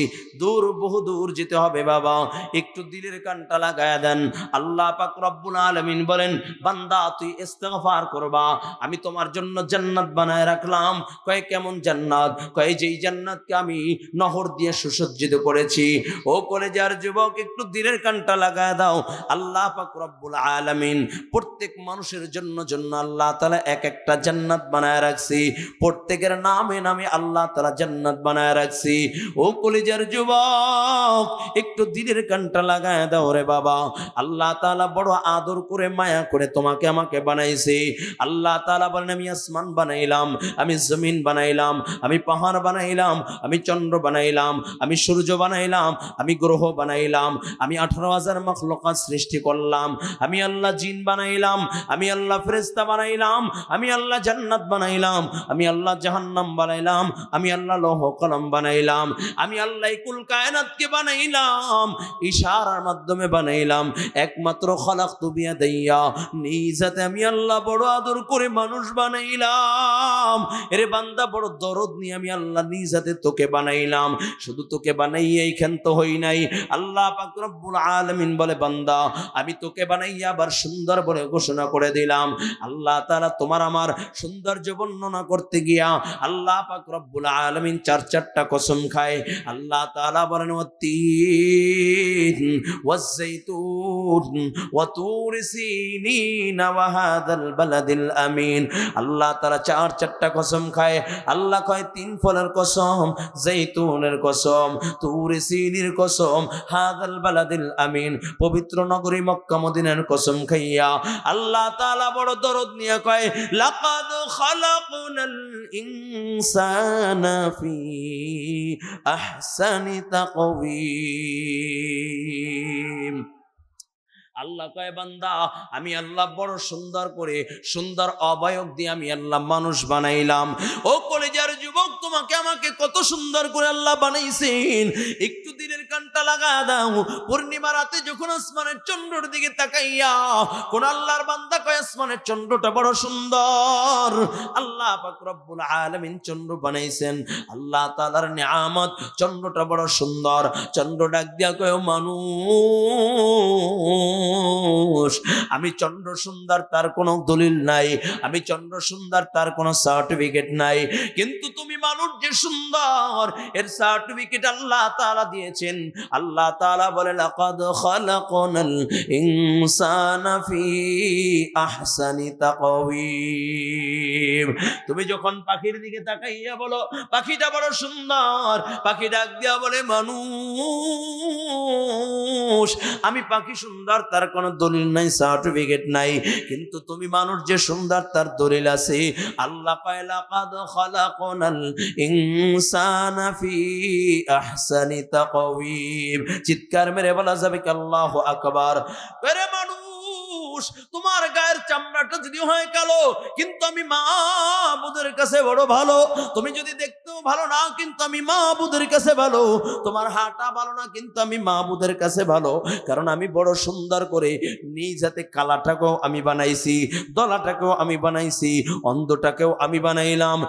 বহু দূর যেতে হবে বাবা, একটু দিলের কানটা লাগায়া দেন। আল্লাহ পাক রব্বুল আলামিন বলেন, বান্দা তুই ইস্তেগফার করবা, আমি তোমার জন্য জান্নাত বানায় রাখলাম। কয় কেমন জান্নাত? কয় যেই জান্নাতকে আমি নহর দিয়ে সুসজ্জিত করেছি। ও কলেজার যুবক, একটু দিলের কানটা লাগায় দাও। আল্লাহ পাক রব্বুল আলামিন প্রত্যেক মানুষের জন্য আল্লাহ তাআলা এক একটা জান্নাত বানায় রাখছি। প্রত্যেকের নামে নামে আল্লাহ তাআলা জান্নাত বানায় রাখছি। ও কলেজার যুবক, একটু দিলের কানটা লাগায় দাও রে বাবা। আল্লাহ তাআলা বড় আদর করে মায়া করে তোমাকে আমাকে বানাইছে। আল্লাহ তাআলা বলেন, আমি আসমান বানাইলাম, আমি জমিন বানাইলাম, আমি পাহাড় বানাইলাম, আমি চন্দ্র বানাইলাম, আমি সূর্য বানাইলাম, আমি গ্রহ বানাইলাম, আমি 18,000 মাখলুকাত সৃষ্টি করলাম, আমি আল্লাহ জিন বানাইলাম, আমি আল্লাহ ফেরেশতা বানাইলাম, আমি আল্লাহ জান্নাত বানাইলাম, আমি আল্লাহ জাহান্নাম বানাইলাম, আমি আল্লাহ লৌহ কলম বানাইলাম, আমি আল্লাহ কুল কায়নাতকে বানাইলাম, ইশারার মাধ্যমে বানাইলাম। একমাত্র খালাকতু বিয়াদাইয়া, নিজ হাতে আমি আল্লাহ বড় আদর করে মানুষ বানাইলাম। এরে বান্দা, বড় দরদ নিয়ে আমি আল্লাহ নিজ হাতে তোকে বানাইলাম। শুধু তোকে বানাইয়া এইখান তো হই নাই। আল্লাহ পাক রব্বুল আলামিন বলে, বান্দা আমি তোকে বানাইয়া আবার সুন্দর বলে ঘোষণা করে দিলাম। আল্লাহ তাআলা তোমার আমার সৌন্দর্য বর্ণনা করতে গিয়া আল্লাহ পাক রব্বুল আলামিন চারটা কসম খায়। আল্লাহ তাআলা বলেন, ওয়াত্তিন ওয়াজ্জাইতুন ওয়া তুর সিনিন ওয়া হাযাল বালাদিল আমিন। আল্লাহ তাআলা চারটা কসম খায়। আল্লাহ কয় 3 ফলের কসম, জৈতুনের কসম, তুর সিনির কসম, হাযাল বালাদিল আমিন, পবিত্র নগরী মক্কা মদিনার কসম খাইয়া আল্লাহ তাআলা বড় দরদ নিয়ে কয়, লাকাদ খালাকনাল ইনসানা ফি আহসানি তাকওয়িম। আল্লাহ কয়, বান্দা আমি আল্লাহ বড় সুন্দর করে সুন্দর অবয়ব দিয়ে আমি আল্লাহ মানুষ বানাইলাম। ও কলেজার যুবক, তোমাকে আমাকে কত সুন্দর করে আল্লাহ বানাইছেন। একটু দিলের কানটা লাগা দাও। পূর্ণিমা রাতে যখন আসমানের চন্দ্রের দিকে তাকাইয়া কোন আল্লাহর বান্দা কয়, আসমানের চন্দ্রটা বড় সুন্দর। আল্লাহ পাক রব্বুল আলামিন চন্দ্র বানাইছেন, আল্লাহ তাআলার নিয়ামত। চন্দ্রটা বড় সুন্দর। চন্দ্র ডাক দিয়া কয়, মানুষ আমি চন্দ্র সুন্দর তার কোনো দলিল নাই, আমি চন্দ্র সুন্দর তার কোনো সার্টিফিকেট নাই, কিন্তু তুমি মানুষ যে সুন্দর এর সার্টিফিকেট আল্লাহ তাআলা দিয়েছেন। আল্লাহ তাআলা বলে, লাকাদ খালাকনাল ইনসানা ফি আহসানি তাকওয়িম। তুমি যখন পাখির দিকে তাকাইয়া বলো পাখিটা বড় সুন্দর, পাখি ডাক দিয়া বলে, মানুষ আমি পাখি সুন্দর তার কোনো দলিল নাই, সার্টিফিকেট নাই, কিন্তু তুমি মানুষ যে সুন্দর তার দলিল আছে। আল্লাহ কয়, লাকাদ খালাকনাল ইনসানা ফি আহসানি তাকওয়িম। চিৎকার মেরে বলা যাবে কি আল্লাহু আকবার। আরে মানুষ, তোমার গায়ের চামড়াটা যদি হয় কালো, কিন্তু আমি মাবুদের কাছে বড় ভালো। তুমি যদি দেখতেও ভালো না, কিন্তু আমি মাবুদের কাছে ভালো। তোমার হাঁটা ভালো না, কিন্তু আমি মাবুদের কাছে ভালো। কারণ আমি বড় সুন্দর করে নিজ হাতে কালাটাকেও আমি বানাইছি, দলাটাকেও আমি বানাইছি, অন্ধটাকেও আমি বানাইলাম,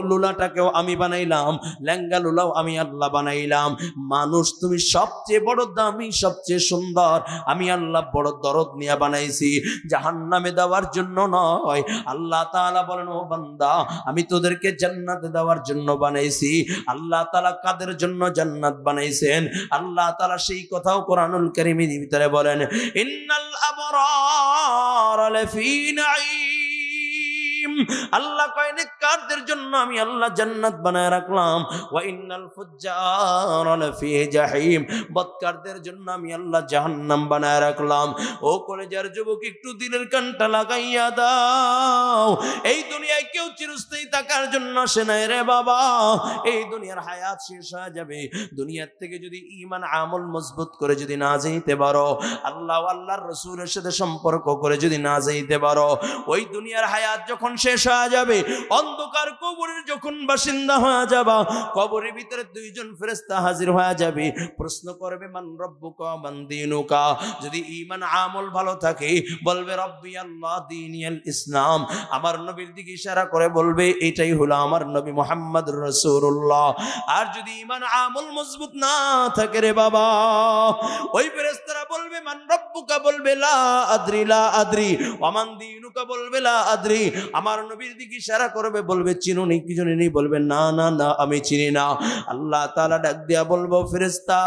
লুলাটাকেও আমি বানাইলাম, ল্যাঙ্গা লুলাও আমি আল্লাহ বানাইলাম। মানুষ তুমি সবচেয়ে বড় দামি, সবচেয়ে সুন্দর আমি আল্লাহ বড় দরদ নিয়ে বানাইছি, জাহান্নামে দেওয়ার জন্য নয়। আল্লাহ তাআলা বলেন, ও বান্দা আমি তোদেরকে জান্নাতে দেওয়ার জন্য বানাইছি। আল্লাহ তাআলা কাদের জন্য জান্নাত বানাইছেন? আল্লাহ তাআলা সেই কথাও কোরআনুল কারীমের ভিতরে বলেন, ইন্নাল আবরার লাফি নাঈম। আল্লাহ কয়, নেককারদের জন্য আমি আল্লাহ জান্নাত বানায় রাখলাম, ওয়া ইন্নাল ফুজ্জারা লাফি জাহিম, বদকারদের জন্য আমি আল্লাহ জাহান্নাম বানায় রাখলাম। ও কলেজার যুবক, একটু দিলের কানটা লাগাইয়া দাও। এই দুনিয়ায় কেউ চিরস্থায়ী থাকার জন্য আসে নাই রে বাবা। এই দুনিয়ার হায়াত শেষ হয়ে যাবে। দুনিয়ার থেকে যদি ঈমান আমল মজবুত করে যদি না যাইতে পারো, আল্লাহ আল্লাহর রাসূলের সাথে সম্পর্ক করে যদি না যাইতে পারো, ওই দুনিয়ার হায়াত যখন শেষ হয়ে যাবে, অন্ধকার কবরের যখন বাসিন্দা হয়ে যাবা, কবরের ভিতরে দুইজন ফেরেশতা হাজির হয়ে যাবে, প্রশ্ন করবে মান রব্বুকা মান দীনুকা। যদি ঈমান আমল ভালো থাকে বলবে রব্বি আল্লাহ দীনিয়াল ইসলাম, আমার নবীর দিকে ইশারা করে বলবে এটাই হলো আমার নবী মুহাম্মদুর রাসূলুল্লাহ। আর যদি ঈমান আমল মজবুত না থাকে রে বাবা, ওই ফেরেশতারা বলবে মান রব্বুকা, বলবে লা আদরি লা আদরি, ওয়া মান দীনুকা, বলবে লা আদরি। আমার নবীর দিকে ইশারা করবে, বলবে চিনুনি কি চিনুনি, বলবে না না না আমি চিনি না। আল্লাহ তাআলা ডাক দিয়া বলবো ফেরেশতা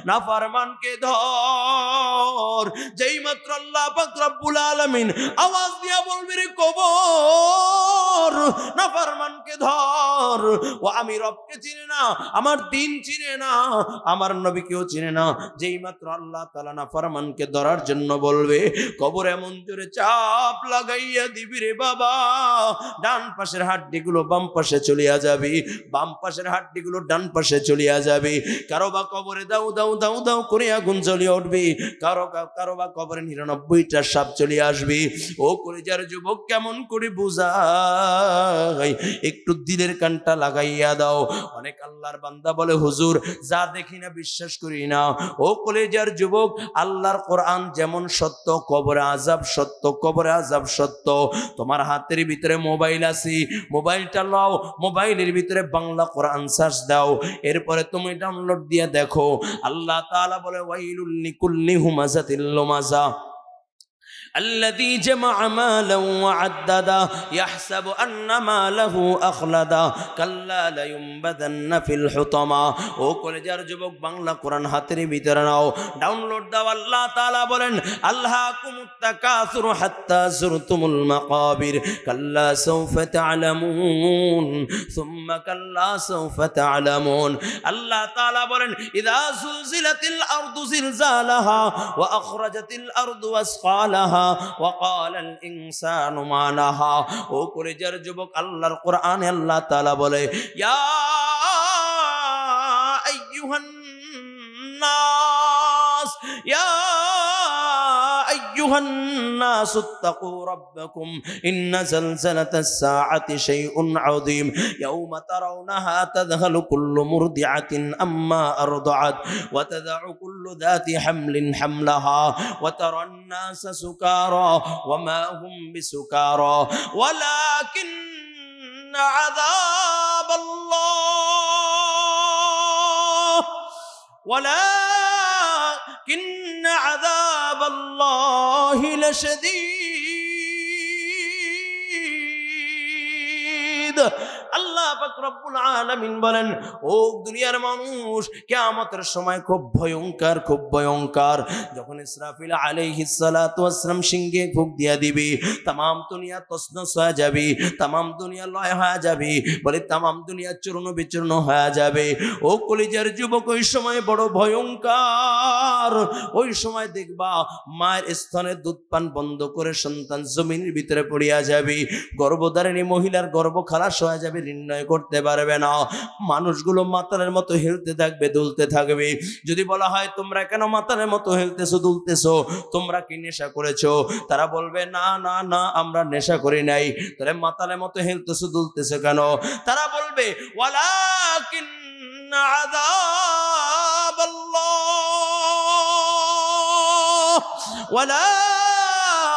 নাফরমানকে ধর। যেই মাত্র আল্লাহ পাক রব্বুল আলামিন আওয়াজ দিয়া বলবে রে কবর নাফরমানকে ধর, ও আমি রবকে চিনে না, আমার দিন চিনে না, আমার নবীকেও চিনে না। যেই মাত্র আল্লাহ তাআলা নাফরমানকে ধরার জন্য বলবে, কবর এমন জোরে চাপ লাগাইয়া দিবি রে বাবা, ডান পাশের হাড্ডিগুলো বাম পাশে চলিয়া যাবে, বাম পাশের হাড্ডিগুলো ডান পাশে চলিয়া যাবে। কারো বা কবরে দাউ দাউ দাউ দাউ করে আগুন জ্বলিয়ে উঠবে, কারো বা কবরে 99টা সাপ চলে আসবে। ও কলিজার যুবক, কেমন করে বুঝাই, একটু দিলের কানটা লাগাইয়া দাও। অনেক আল্লাহর বান্দা বলে হুজুর যা দেখি না বিশ্বাস করি না। ও কলিজার যুবক, আল্লাহর কোরআন যেমন সত্য, কবরে আযাব সত্য, কবরে আযাব সত্য। তোমার হাতের ভিতরে মোবাইল আছে, মোবাইলটা লাও, মোবাইলের ভিতরে বাংলা কোরআন সার্চ দাও, এরপরে তুমি ডাউনলোড দিয়ে দেখো। আল্লাহ তাআলা বলে ওয়াইলুল লিকুল্লি হুমাযাতিল লুমাযা الذي جمع مالا وعددا يحسب أن ماله أخلدا كلا لينبذن في الحطمة। ও কলেজার যুবক, বাংলা কোরআন হাতের ভিতরে নাও, ডাউনলোড দাও। আল্লাহ তাআলা বলেন আলহাকুমুত তাকাসুর হাত্তা যুরতুমুল মাকাবির কাল্লা সাউফা তা'লামুন সুম্মা কাল্লা সাউফা তা'লামুন। আল্লাহ তাআলা বলেন ইযা যুলজিলাতিল আরদু জিলজালাহা ওয়া আখরাজাতিল আরদু আসকালাহা وقال الانسان ما لها। ও কলেজার যুবক, আল্লাহর কোরআনে আল্লাহ তাআলা বলে ইয়া আইয়ুহান নাস, ইয়া আইয়ুহান নাস ইত্তাকু রাব্বাকুম ইন্না যালজালাতাস সাআতি শাইউন আযীম ইয়াওমা তারাউনাহা তাযহালু কুল্লু মুরদিআতিন আম্মা আরদাআত ওয়া তাযউ কুল্লু যাতি হামলিন হামলাহা ওয়া তারান নাসা সুকারা ওয়া মা হুম বিসুকারা ওয়ালাকিন্না আযাবাল্লাহ ولكن عذاب الله لشديد। আল্লাহ পাক রব্বুল আলামিন বলেন ও দুনিয়ার মানুষ, কিয়ামতের সময় খুব ভয়ঙ্কর, খুব ভয়ঙ্কর। যখন ইসরাফিল আলাইহিস সালাতু ওয়াস সালাম সিংহে ফুঁক দিয়া দিবে, तमाम দুনিয়া তছনছ হয়ে যাবে, तमाम দুনিয়া লয় হয়ে যাবে, বলে तमाम দুনিয়া চূর্ণ বিচূর্ণ হয়ে যাবে। ও কলিজার যুবক, ওই সময় বড় ভয়ঙ্কর। ওই সময় দেখবা মায়ের স্তনে দুধ পান বন্ধ করে সন্তান জমিনের ভিতরে পড়িয়া যাবে, গর্ভধারিণী মহিলার গর্ভ খালাস হয়ে যাবে, নির্ণয় করতে পারবে না। মানুষগুলো মাতালের মতো হেলতে থাকবে, দুলতে থাকবে। যদি বলা হয় তোমরা কেন মাতালের মতো হেলতেছো দুলতেছো, তোমরা কি নেশা করেছো? তারা বলবে না না না, আমরা নেশা করি নাই। তাহলে মাতালের মতো হেলতেছো দুলতেছো কেন? তারা বলবে ওয়ালাকিন্না আযাবাল্লাহ ওয়ালাকিন্না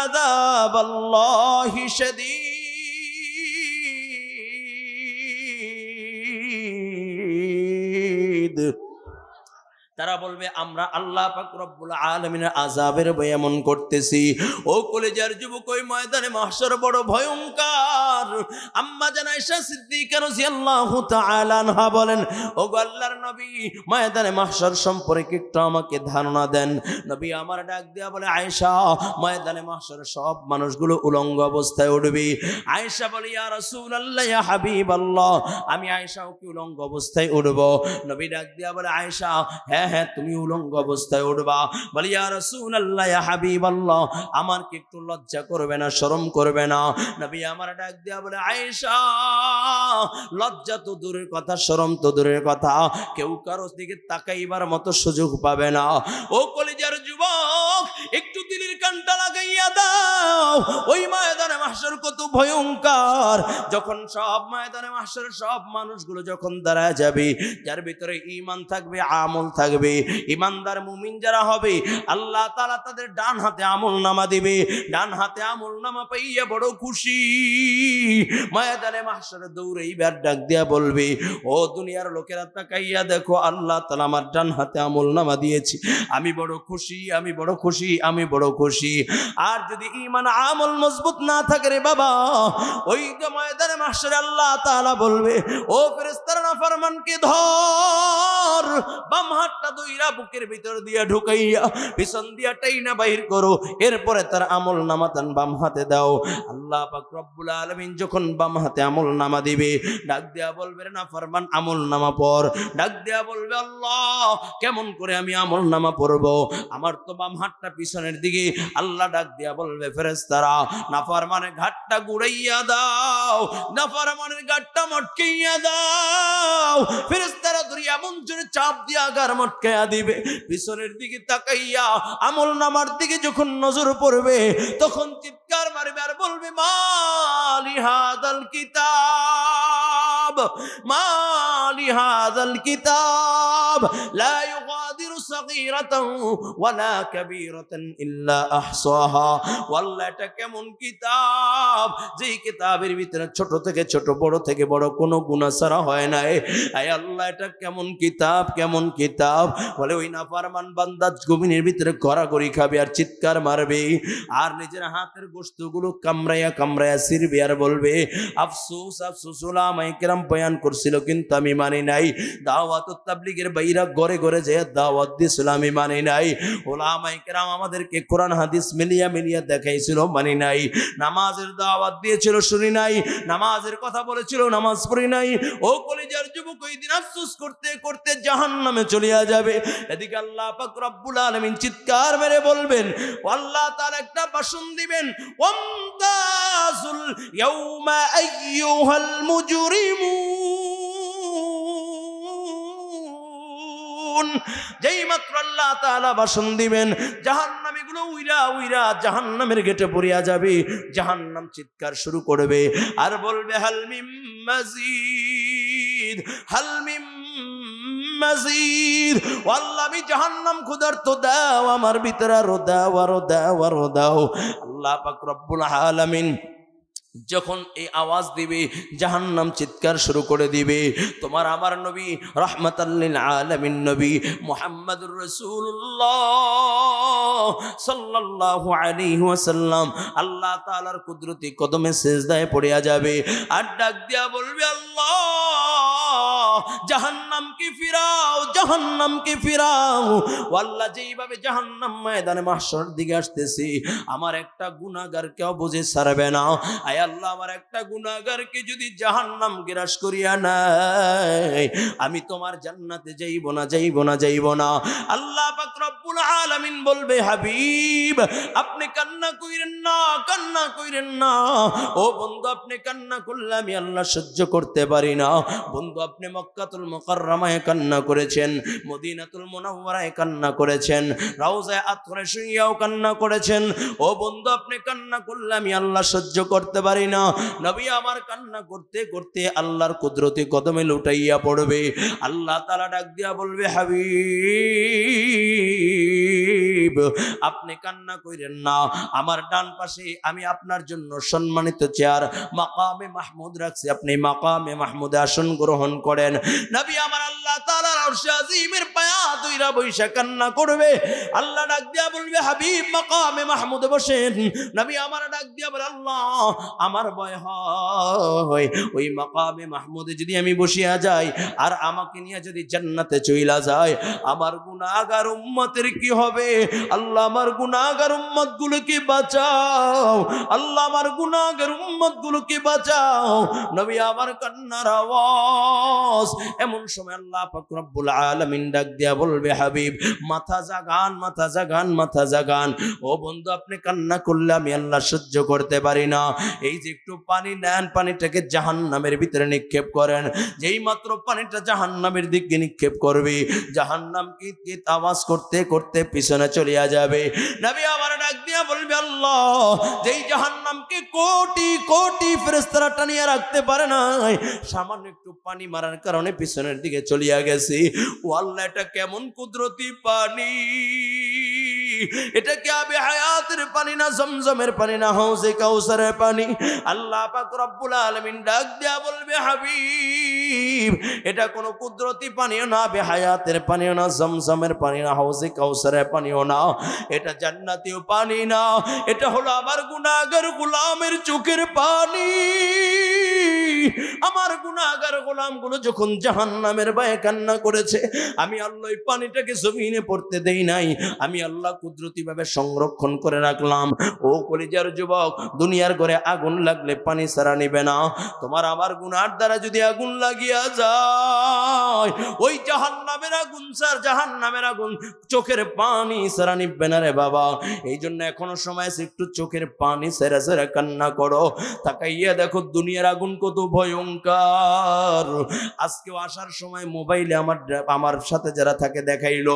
আযাবাল্লাহি শাদীদ। তারা যারা বলবে আমরা আল্লাহ পাক রব্বুল আলামিনের আযাবের ভয় এমন করতেছি, ও কলেজার যুবক, ওই ময়দানে মাহশর বড় ভয়ঙ্কর। আম্মা জান আয়েশা সিদ্দিকা রাদিয়াল্লাহু তাআলা আনহা বলেন, ও গো আল্লাহর নবী, ময়দানে মাহশর সম্পর্কে একটু আমাকে ধারণা দেন। নবী আমার ডাক দিয়া বলে, আয়েশা, ময়দানে মাহশর সব মানুষগুলো উলঙ্গ অবস্থায় উঠবে। আয়েশা বলে, ইয়া রাসূলুল্লাহ, ইয়া হাবিবাল্লাহ, আমি আয়েশাও কি উলঙ্গ অবস্থায় উঠব? নবী ডাক দিয়া বলে, আয়েশা, হ্যাঁ হ্যাঁ, তুমি উলঙ্গ অবস্থায় উঠবা। বলি, ইয়া রাসূলুল্লাহ, ইয়া হাবিবাল্লাহ, আমার কি একটু লজ্জা করবে না, শরম করবে না? নবী আমার ডাক দিয়া বলে, আয়েশা, লজ্জা তো দূরের কথা, শরম তো দূরের কথা, কেউ কারো দিকে তাকাইবার মতো সুযোগ পাবে না। ও কলিজার যুবক, একটু দিলের কানটা লাগাইয়া দাও। ওই ময়দানে মাহশর কত ভয়ঙ্কর, যখন সব ময়দানে মাহশর সব মানুষগুলো যখন দাঁড়ায় যাবে, যার ভিতরে ঈমান থাকবে, আমল থাকবে, ঈমানদার মুমিন যারা হবে, আল্লাহ তাআলা তাদের ডান হাতে আমল নামা দিবে। ডান হাতে আমল নামা পাইয়া বড় খুশি ময়দানে মাহশরে দৌড়াইবার ডাক দিয়া বলবে, ও দুনিয়ার লোকেরা, তাকাইয়া দেখো, আল্লাহ তাআলা আমার ডান হাতে আমল নামা দিয়েছি, আমি বড় খুশি, আমি বড় খুশি, আমি বড় খুশি। আর যদি ঈমান আমল মজবুত না থাকে রে বাবা, ওই যে ময়দানে মাহশরে আল্লাহ তাআলা বলবে, ও ফেরেশতারা, নাফরমানকে ধর, বাম হাতটা দইরা বুকের ভিতর দিয়া ঢুকাইয়া পিছন দিয়া টাইনা বাহির করো, এরপরে তার আমল নামা তান বাম হাতে দাও। আল্লাহ পাক রব্বুল আলামিন যখন বাম হাতে আমল নামা দিবে, ডাক দিয়া বলবে, নাফরমান আমল নামা পর। ডাক দিয়া বলবে, আল্লাহ, কেমন করে আমি আমল নামা পড়বো? আমার তো বাম হাতটা পিছনের দিকে। আল্লাহ ডাক দিয়া বলবে, ফেরেশতারা, নাফরমানের ঘাটটা গুড়াইয়া দাও, নাফরমানের ঘাটটা মটকাইয়া দাও। ফেরেশতারা ধরিয়া এমন জোরে চাপ দিয়া গার মটকাইয়া দিবে। পিছনের দিকে তাকাইয়া আমল নামার দিকে যখন নজর পড়বে, তখন চিৎকার মারবে আর বলবে, মালি হাদাল কিতাব, মালি হাদাল কিতাব লা ইউগাদিরু সাগীরাতান ওয়ালা কাবীরাতান ইল্লা আহসাহা। ওয়াল্লাহ, এটা কেমন কিতাব, যেই কিতাবের ভিতরে ছোট থেকে ছোট, বড় থেকে বড় কোনো গুনাহ ছাড়া হয় নাই। আয় আল্লাহ, এটা কেমন কিতাব, কেমন কিতাব? বলে, ওই নাফরমান বান্দা জমিনের ভিতরে গড়াগড়ি খাবে আর চিৎকার মারবে, আর নিজের হাতের গোশতগুলো কামড়াইয়া কামড়াইয়া ছিঁড়বে আর বলবে, আফসোস আফসোস, উলামায়ে কেরাম বয়ান করছিল কিন্তু আমি মানি নাই। দাওয়াত ও তাবলীগের বাইরা ঘরে ঘরে যে দাওয়াত দিছিল, আমি মানি নাই। উলামায়ে কেরাম আমাদেরকে কোরআন হাদিস মিলিয়া মিলিয়া দেখাইছিল, মানি নাই। নামাজের দাওয়াত দিয়েছিল, শুনি নাই। নামাজের কথা বলেছিল, নামাজ পড়ি নাই। ও কলিজার যুবক, ওই দিন আফসোস করতে করতে জাহান্নামে চলিয়া যাবে। এদিকে আল্লাহ পাক রব্বুল আলামিন চিৎকার মেরে বলবেন, আল্লাহ তাআলা একটা ভাষণ দিবেন, ওয়ামতাজুল ইয়াউমা আইয়ুহাল মুজরিমুন। যেই মাত্র আল্লাহ তাআলা ভাষণ দিবেন, জাহান্নামীগুলো উইরা উইরা জাহান্নামের গেটে পড়িয়া যাবে। জাহান্নাম চিৎকার শুরু করবে আর বলবে, হাল মিম মাজিদ, হাল মিম মাজিদ। আল্লাহ, আমি জাহান্নাম ক্ষুধার্ত, দাও আমার ভিতরে আরো দাও, আরো দাও, আরো দাও। আল্লাহ পাক রব্বুল আলামিন যখন এই আওয়াজ দিবে, জাহান্নাম চিৎকার শুরু করে দিবে। তোমার আমার নবী রাহমাতাল লিল আলামিন নবী মুহাম্মদুর রাসূলুল্লাহ সাল্লাল্লাহু আলাইহি ওয়াসাল্লাম আল্লাহ তাআলার কুদরতি কদমে সিজদায় পড়িয়া যাবে আর ডাক দিয়া বলবে, আল্লাহ, জাহান্নামকে ফিরাও, জাহান্নামকে ফিরাও। আল্লাহ, যেইভাবে জাহান্নাম ময়দানে মাহশর দিকে আসতেছি, আমার একটা গুনাহগার কেউ বুঝে ছাড়বে না। আয় আল্লাহ, আমার একটা গুনাহগারকে যদি জাহান্নাম গ্রাস করিয়া নেয়, আমি তোমার জান্নাতে যাইব না, যাইব না, যাইব না। আল্লাহ পাক রব্বুল আলামিন বলবে, হাবিব, আপনি কান্না কইরেন না, কান্না কইরেন না। ও বন্ধু, আপনি কান্না করলে আমি আল্লাহ সহ্য করতে পারি না। বন্ধু, আপনি মক্কাতুল মুকাররমায় কান্না করেছেন, মদিনাতুল মুনাওয়ারায় কান্না করেছেন, রওজায়ে আতহারে শুইয়াও কান্না করেছেন। ও বন্ধু, আপনি কান্না করলে আমি আল্লাহ সহ্য করতে পারি না। নবী আমার কান্না করতে করতে আল্লাহর কুদরতি কদমে লুটাইয়া পড়বে। আল্লাহ তাআলা ডাক দিয়া বলবে, হাবিব, হাবিব আপনি কান্না কইরেন না, আমার ডান পাশে আমি আপনার জন্য সম্মানিত চেয়ার মাকামে মাহমুদ রাখছি, আপনি মাকামে মাহমুদে আসন গ্রহণ করেন। নবী আমার আল্লাহ তাআলার আরশে আজিমের পায়া দুইরা বৈশা কান্না করবে। আল্লাহ ডাক দিয়া বলবে হাবিব মাকামে মাহমুদে বসেন। নবী আমার ডাক দিয়া বলে আল্লাহ আমার ভয় হয় ওই মাকামে মাহমুদে যদি আমি বসিয়া যাই আর আমাকে নিয়ে যদি জান্নাতে চইলা যায় আমার গুনাহগার উম্মতের কি হবে? আল্লাহ আমার গুনাহগার উম্মত গুলোকে বাঁচাও, আল্লাহ আমার গুনাহগার উম্মত গুলোকে বাঁচাও। নবী আমার কান্নার আওয়াজ। এমন সময় আল্লাহ পাক রব্বুল আলামিন ডাক দিয়া বলবে হাবিব মাথা জাগান, মাথা জাগান, মাথা জাগান। ও বন্ধু আপনি কান্না করলে আমি আল্লাহ সহ্য করতে পারি না। এই যে একটু পানি নেন, পানিটাকে জাহান্নামের ভিতরে নিক্ষেপ করেন। যেই মাত্র পানিটা জাহান্নামের দিকে নিক্ষেপ করবে জাহান্নাম কিত আওয়াজ করতে করতে পিছনে চলিয়া যাবে। নবী আমার ডাক দিয়া বলবে আল্লাহ যেই জাহান্নামকে কোটি কোটি ফেরেশতারা টানিয়া রাখতে পারে না, সামান্য একটু পানি মারার কারণে পিছনের দিকে চলিয়া গেছে। ও আল্লাহ এটা কেমন কুদরতি পানি, এটা কি আবে হায়াতের পানি না জমজমের পানি না হাউজে কাউসারের পানি? আল্লাহ পাক রব্বুল আলামিন ডাক দিয়া বলবে হাবিব এটা কোনো কুদরতি পানিও না, আবে হায়াতের পানিও না, জমজমের পানি না, হাউজে কাউসারের পানিও না, এটা জান্নাতীয় পানি না, এটা হলো আমার গুনাহগার গোলামের চোখের পানি। আমার গুনাহগার গোলামগুলো যখন জাহান্নামের ভয়ে কান্না করেছে আমি আল্লাহ এই পানিটাকে জমিনে পড়তে দেই নাই, আমি আল্লাহ কুদরতি ভাবে সংরক্ষণ করে রাখলাম। ও কলিজার যুবক দুনিয়ার ঘরে আগুন লাগলে পানি ছাড়া নিবে না, তোমার আমার গুনার দ্বারা যদি আগুন লাগিয়া যায় ওই জাহান্নামের আগুন স্যার, জাহান্নামের আগুন চোখের পানি ছাড়া নিবে না রে বাবা। এই জন্য এখনো সময় আছে, একটু চোখের পানি ছেড়ে ছেড়ে কান্না করো, তাকাইয়া দেখো দুনিয়ার আগুন কত ভয়ঙ্কর। আজকেও আসার সময় মোবাইলে আমার সাথে যারা থাকে দেখাইলো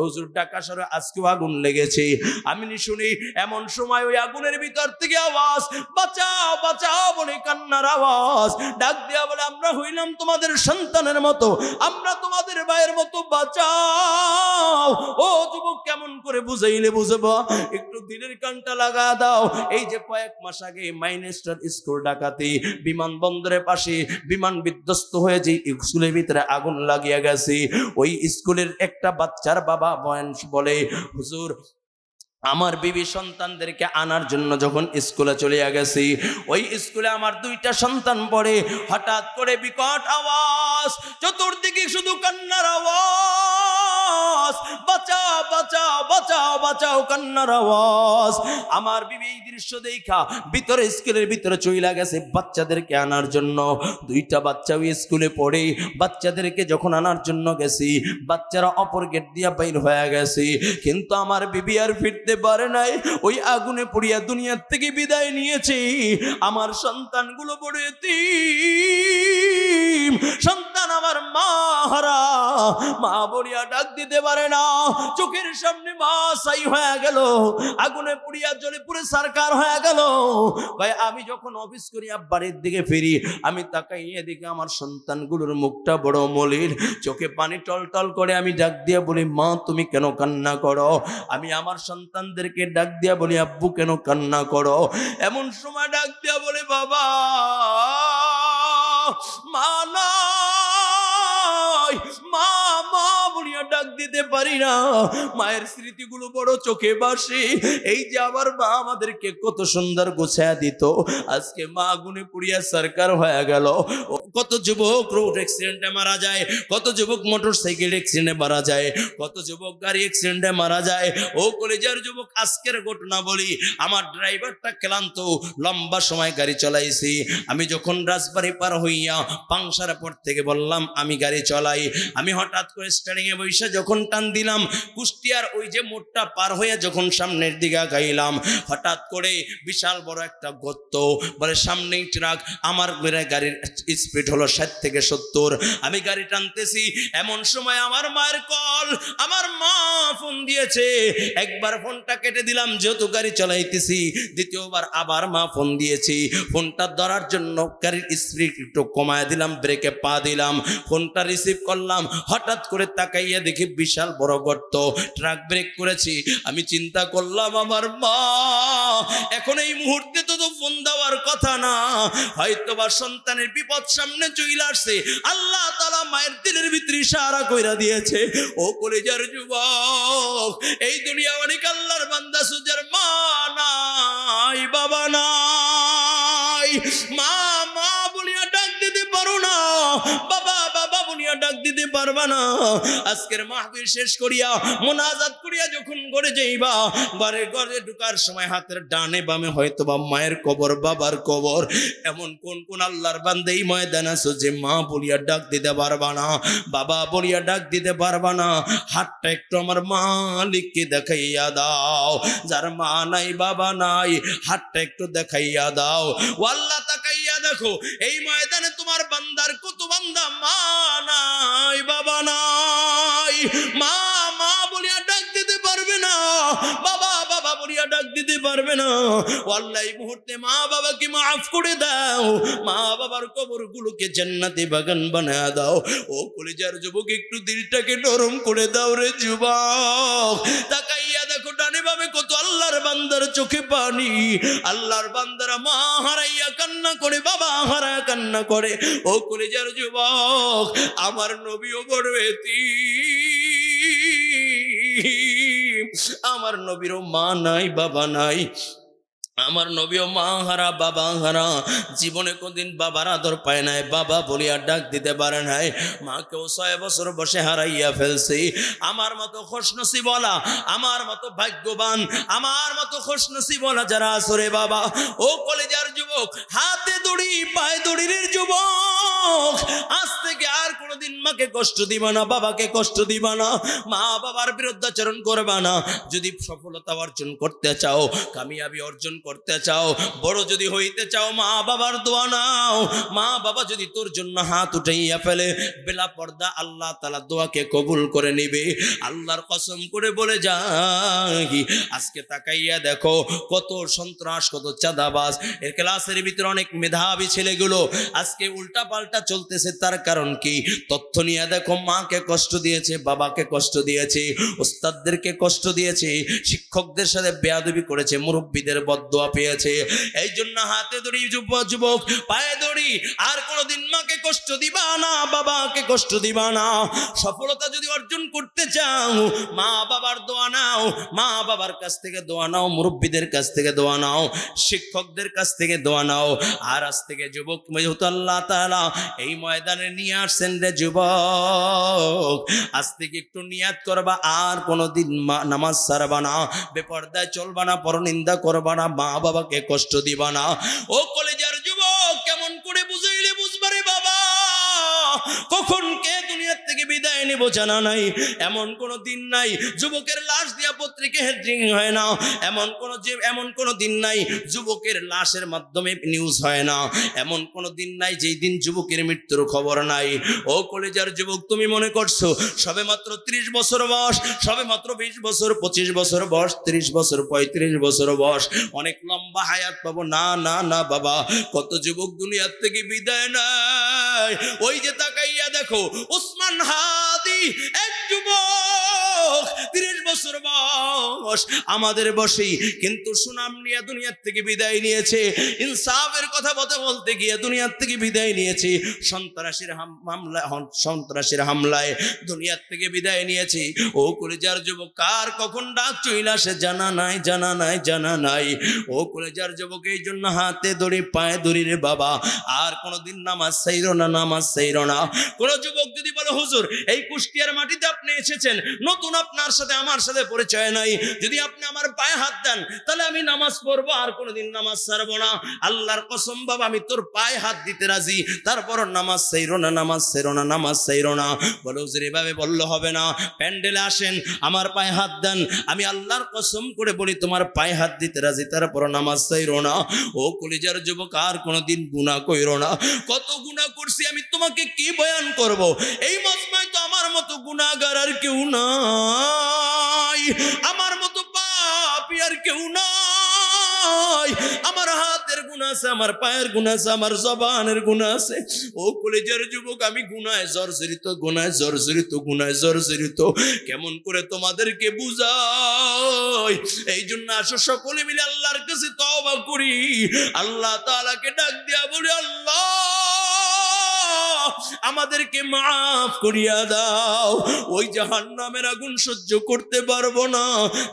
হুজুর ঢাকা শহরে আজকেও আগুন লেগেছে। আমি শুনি এমন সময় ওই আগুনের ভিতর থেকে আওয়াজ বাঁচাও বাঁচাও বলে কান্নার আওয়াজ। ডাক দিয়া বলে আমরা হইলাম তোমাদের সন্তানের মতো, আমরা তোমাদের ভাইয়ের মতো, বাঁচাও। ও যুবক কেমন করে বুঝাইলে বুঝবো, একটু দিলের কানটা লাগা দাও। এই যে কয়েক মাস আগে মাইনেস্টার স্কুল ডাকাতি বিমানবন্দরের পাশে বিমান বিধ্বস্ত হয়ে যে স্কুলের ভিতরে আগুন লাগিয়ে গেছে, ওই স্কুলের একটা বাচ্চার বাবা বয়ান বলে হুজুর আমার বিবি সন্তানদেরকে আনার জন্য যখন স্কুলে চলে গেছি, ওই স্কুলে আমার দুইটা সন্তান পড়ে, হঠাৎ করে বিকট আওয়াজ, চতুর্দিকে শুধু কান্নার আওয়াজ, বাঁচাও বাঁচাও বাঁচাও বাঁচাও কান্নার আওয়াজ। আমার বিবি এই দৃশ্য দেখা ভিতরে স্কুলের ভিতরে চলে গেছে বাচ্চাদেরকে আনার জন্য। দুইটা বাচ্চা ওই স্কুলে পড়ে, বাচ্চাদেরকে যখন আনার জন্য গেছি বাচ্চারা অপর গেট দিয়া বাইর হয়ে গেছে, কিন্তু আমার বিবি আর ফিরতে পারে নাই, ওই আগুনে পড়িয়া দুনিয়ার থেকে বিদায় নিয়েছে। আমার সন্তানগুলো বড় এতিম সন্তান, আমার মা হারা, মা বলিয়া ডাক দিতে পারে না, চোখের সামনে মা ছাই হয়ে গেল, আগুনে পুড়িয়া জ্বলে পুড়ে সরকার হয়ে গেল। ভাই আমি যখন অফিস করি বাড়ির দিকে ফিরি, আমি তাকাইয়ে দেখি আমার সন্তানগুলোর মুখটা বড় মলিন, চোখে পানি টলটল করে। আমি ডাক দিয়া বলি মা তুমি কেন কান্না করো? আমি আমার সন্তানদেরকে ডাক দিয়া বলি আব্বু কেন কান্না করো? এমন সময় ডাক দিয়া বলে বাবা মা নাই, মা মা বলিয়া ডাক দিতে পারি না, মায়ের স্মৃতিগুলো বড় চোখে ভাসে। এই যে আমার মা আমাদেরকে কত সুন্দর গোছায়া দিত, আজকে মা আগুনে পুড়িয়া সরকার হয়ে গেল। কত যুবক রোড অ্যাক্সিডেন্টে মারা যায়, কত যুবক মোটর সাইকেল অ্যাক্সিডেন্টে মারা যায়, কত যুবক গাড়ি অ্যাক্সিডেন্টে মারা যায়। ও কলেজের যুবক আজকের ঘটনা বলি, আমার ড্রাইভারটা ক্লান্ত, লম্বা সময় গাড়ি চালাইছি। আমি যখন রাজবাড়ি পার হইয়া পাংশার পর থেকে বললাম আমি গাড়ি চালাই, আমি হঠাৎ করে স্টারিং এ বৈশা যখন টান দিলাম, কুষ্টিয়ার ওই যে মোড়টা পার হইয়া যখন সামনের দিকে গাইলাম, হঠাৎ করে বিশাল বড় একটা গর্ত, বলে সামনেই ট্রাক, আমার গাড়ির স্পিড হলো 60 থেকে 70, আমি গাড়ি টানতেছি। এমন সময় আমার মায়ের কল, আমার মা ফোন দিয়েছে। একবার ফোনটা কেটে দিলাম যেহেতু গাড়ি চালাইতেছি, দ্বিতীয়বার আবার মা ফোন দিয়েছি। ফোনটা ধরার জন্য গাড়ির স্পিড একটু কমায় দিলাম, ব্রেকে পা দিলাম, ফোনটা রিসিভ করলাম। হঠাৎ করে তাকাইয়া দেখি বিশাল বড় গর্ত, ট্রাক ব্রেক করেছি। আমি চিন্তা করলাম আমার মা এখন এই মুহূর্তে তো ফোন দেওয়ার কথা না, হয়তো বা সন্তানের বিপদ সামনে চলে আসছে। আল্লাহ তাআলা মায়ের দিলের ভিতরে ইশারা কইরা দিয়েছে, ও কলিজার যুবক, এই দুনিয়া অনেক আল্লাহর বান্দা সুজার মা নাই, বাবা নাই, মা মা বলিয়া ডাক দিতে পারো না, বাবা বাবা বলিয়া ডাক দিতে পারবা না। আজকের মাহফিল শেষ করিয়া মোনাজাত করিয়া যখন ঘরে যাইবা, ঘরে ঢুকার সময় হাতের ডানে বামে হয়তো বা মায়ের কবর, বাবার কবর। এমন কোন কোন আল্লাহর বান্দা এই ময়দান আছো যে মা বলিয়া ডাক দিতে পারবা না, বাবা বলিয়া ডাক দিতে পারবা না? হাতটা একটু আমার মালিককে দেখাইয়া দাও। যার মা নাই বাবা নাই, হাতটা একটু দেখাইয়া দাও। ও আল্লাহ, তাকাইয়া দেখো এই ময়দানে তোমার বান্দার কত বান্দা মা নাই, বাবা নাই, মা মা বলিয়া ডাক দিতে পারবে না, বাবা বাবা বলিয়া ডাক দিতে পারবে না। ও আল্লাহ, এই মুহূর্তে মা বাবাকে মাফ করে দাও, মা বাবার কবরগুলোকে জান্নাতি বাগান বানায়া দাও। ও কলিজার যুবক, একটু দিলটাকে নরম করে দাও রে যুবক। তাকাইয়া দেখো ডানে বামে কত আল্লাহর বান্দার চোখে পানি, আল্লাহর বান্দারা মা হারাইয়া কান্না করে, বাবা হারাইয়া কান্না করে। ও কলিজার যুবক, আমার নবীও বড় এতিম, আমার নবীরও মা নাই বাবা নাই, আমার নবীও মা হারা বাবা হারা, জীবনে কোনদিন বাবার আদর পায় নাই, বাবা বলিয়া ডাক দিতে পারে নাই। মাকেও 6 বছর বসে হারাইয়া ফেলছি। আমার মতো খুশনসিবওয়ালা, আমার মতো ভাগ্যবান, আমার মতো খুশনসিবওয়ালা যারা আসরে বাবা, ও কলেজার যুবক, হাতে দড়ি পায়ে দড়ির যুবক, আজ থেকে আর কোনোদিন মাকে কষ্ট দিবা না, বাবাকে কষ্ট দিবা না, মা বাবার বিরুদ্ধাচরণ করবা না। যদি সফলতা অর্জন করতে চাও, কামিয়াবি অর্জন করতে চাও, বড় যদি হইতে চাও, মা বাবার দোয়া নাও। মা বাবা যদি তোর জন্য হাত উঠাইয়া ফেলে, বেলা পর্দা আল্লাহ তাআলা দোয়াকে কবুল করে নিবে। আল্লাহর কসম করে বলে যাই, আজকে তাকাইয়া দেখো কত সন্ত্রাস, কত চাঁদাবাজ। এর ক্লাসের ভিতরে অনেক মেধাবী ছেলেগুলো আজকে উল্টা পাল্টা চলতেছে। তার কারণ কি? তথ্য নিয়ে দেখো, মাকে কষ্ট দিয়েছে, বাবাকে কষ্ট দিয়েছে, ওস্তাদদেরকে কষ্ট দিয়েছে, শিক্ষকদের সাথে বেয়াদবি করেছে, মুরব্বীদের বদদোয়া পেয়েছে। এই জন্য হাতে ধরি যুবক, পায়ে ধরি, আর কোনোদিন মাকে কষ্ট দিবা না, বাবাকে কষ্ট দিবা না। সফলতা যদি অর্জন করতে চাও, মা বাবার দোয়া নাও, মা বাবার কাছ থেকে দোয়া নাও, মুরব্বীদের কাছ থেকে দোয়া নাও, শিক্ষকদের কাছ থেকে দোয়া নাও। আর আজ থেকে যুবক, যেহেতু আল্লাহ তাআলা এই ময়দানে নিয়ে আসছেন রে যুবক, আজ থেকে একটু নিয়াত করবা, আর কোনোদিন নামাজ ছাড়বা না, বেপরদায় চলবা না, পরনিন্দা করবা না, মা বাবাকে কষ্ট দিবা না। ও কলেজার যুবক, কেমন করে বুঝাইলে বুঝবারে বাবা, কখন কে দুনিয়ার থেকে বিদায় নিব জানা নাই। এমন কোনো দিন নাই যুবকের লাশ দিয়া পত্রিকা হেড্রিং হয় না, এমন কোনো দিন নাই যুবকের লাশের মাধ্যমে নিউজ হয় না, এমন কোনো দিন নাই যেই দিন যুবকের মৃত্যুর খবর নাই। ও কলেজার যুবক, তুমি মনে করছো সবে মাত্র 30 বছর বয়স, সবে মাত্র 20 বছর, 25 বছর বয়স, 30 বছর, 35 বছর বয়স, অনেক লম্বা হায়াত পাবো? না না না বাবা, কত যুবক দুনিয়ার থেকে বিদায় নাই। ওই যে তাকাইয়া দেখো, ওসমান হাদি এক যুবক, 30 বছর বয়স, আমাদের বসেই কিন্তু সুনাম নিয়ে দুনিয়ার থেকে বিদায় নিয়েছে। ইনসাফের কথা বলতে গিয়ে দুনিয়ার থেকে বিদায় নিয়েছে। সন্ত্রাসীর হামলায় দুনিয়ার থেকে বিদায় নিয়েছে। ও কলেজার যুবক, কার কখন ডাক চলে আসে জানা নাই, জানা নাই, জানা নাই। ও কলেজার যুবক, এই জন্য হাতে দড়ি পায়ে দড়ি রে বাবা, আর কোনোদিন নামাজ ছাইরো না, নামাজ ছাইরো না। কোন যুবক যদি বলে, হুজুর এই কুষ্টিয়ার মাটিতে আপনি এসেছেন, নতুন, আপনার সাথে আমার সাথে পরিচয় নাই, যদি আপনি আমার পায়ে হাত দেন তাহলে আমি নামাজ পড়বো, আর কোনোদিন নামাজ ছাড়বো না। আল্লাহর কসম বাবা, আমি তোর পায়ে হাত দিতে রাজি, তারপর নামাজ ছাইরো না, নামাজ ছাইরো না, নামাজ ছাইরো না। বলে হুজুর এভাবে বললে হবে না, প্যান্ডেলে আসেন, আমার পায়ে হাত দেন, আমি আল্লাহর কসম করে বলি তোমার পায়ে হাত দিতে রাজি, তারপর নামাজ ছাইরো না। ও কলিজার যুবক, আর কোনোদিন গুনাহ কইরো না। কত গুনাহ করছি আমি তোমাকে কি বয়ান করব? এই মজমায় তো আমার মতো গুনাহগার আর কেউ নাই, আমার মতো পাপী আর কেউ নাই। আমার হাতের গুনাহ আছে, আমার পায়ের গুনাহ আছে, আমার জবানের গুনাহ আছে। ও কলেজের যুবক, আমি গুনায় জর্জরিত, গুনায় জর্জরিত, গুনায় জর্জরিত। কেমন করে তোমাদেরকে বুঝাই? এই জন্য আসো সকলে মিলে আল্লাহর কাছে তওবা করি, আল্লাহ তাআলাকে ডাক দিয়া বলি, আল্লাহ আমাদেরকে মাফ করিয়া দাও। ওই জাহান্নামের আগুন সহ্য করতে পারবো না,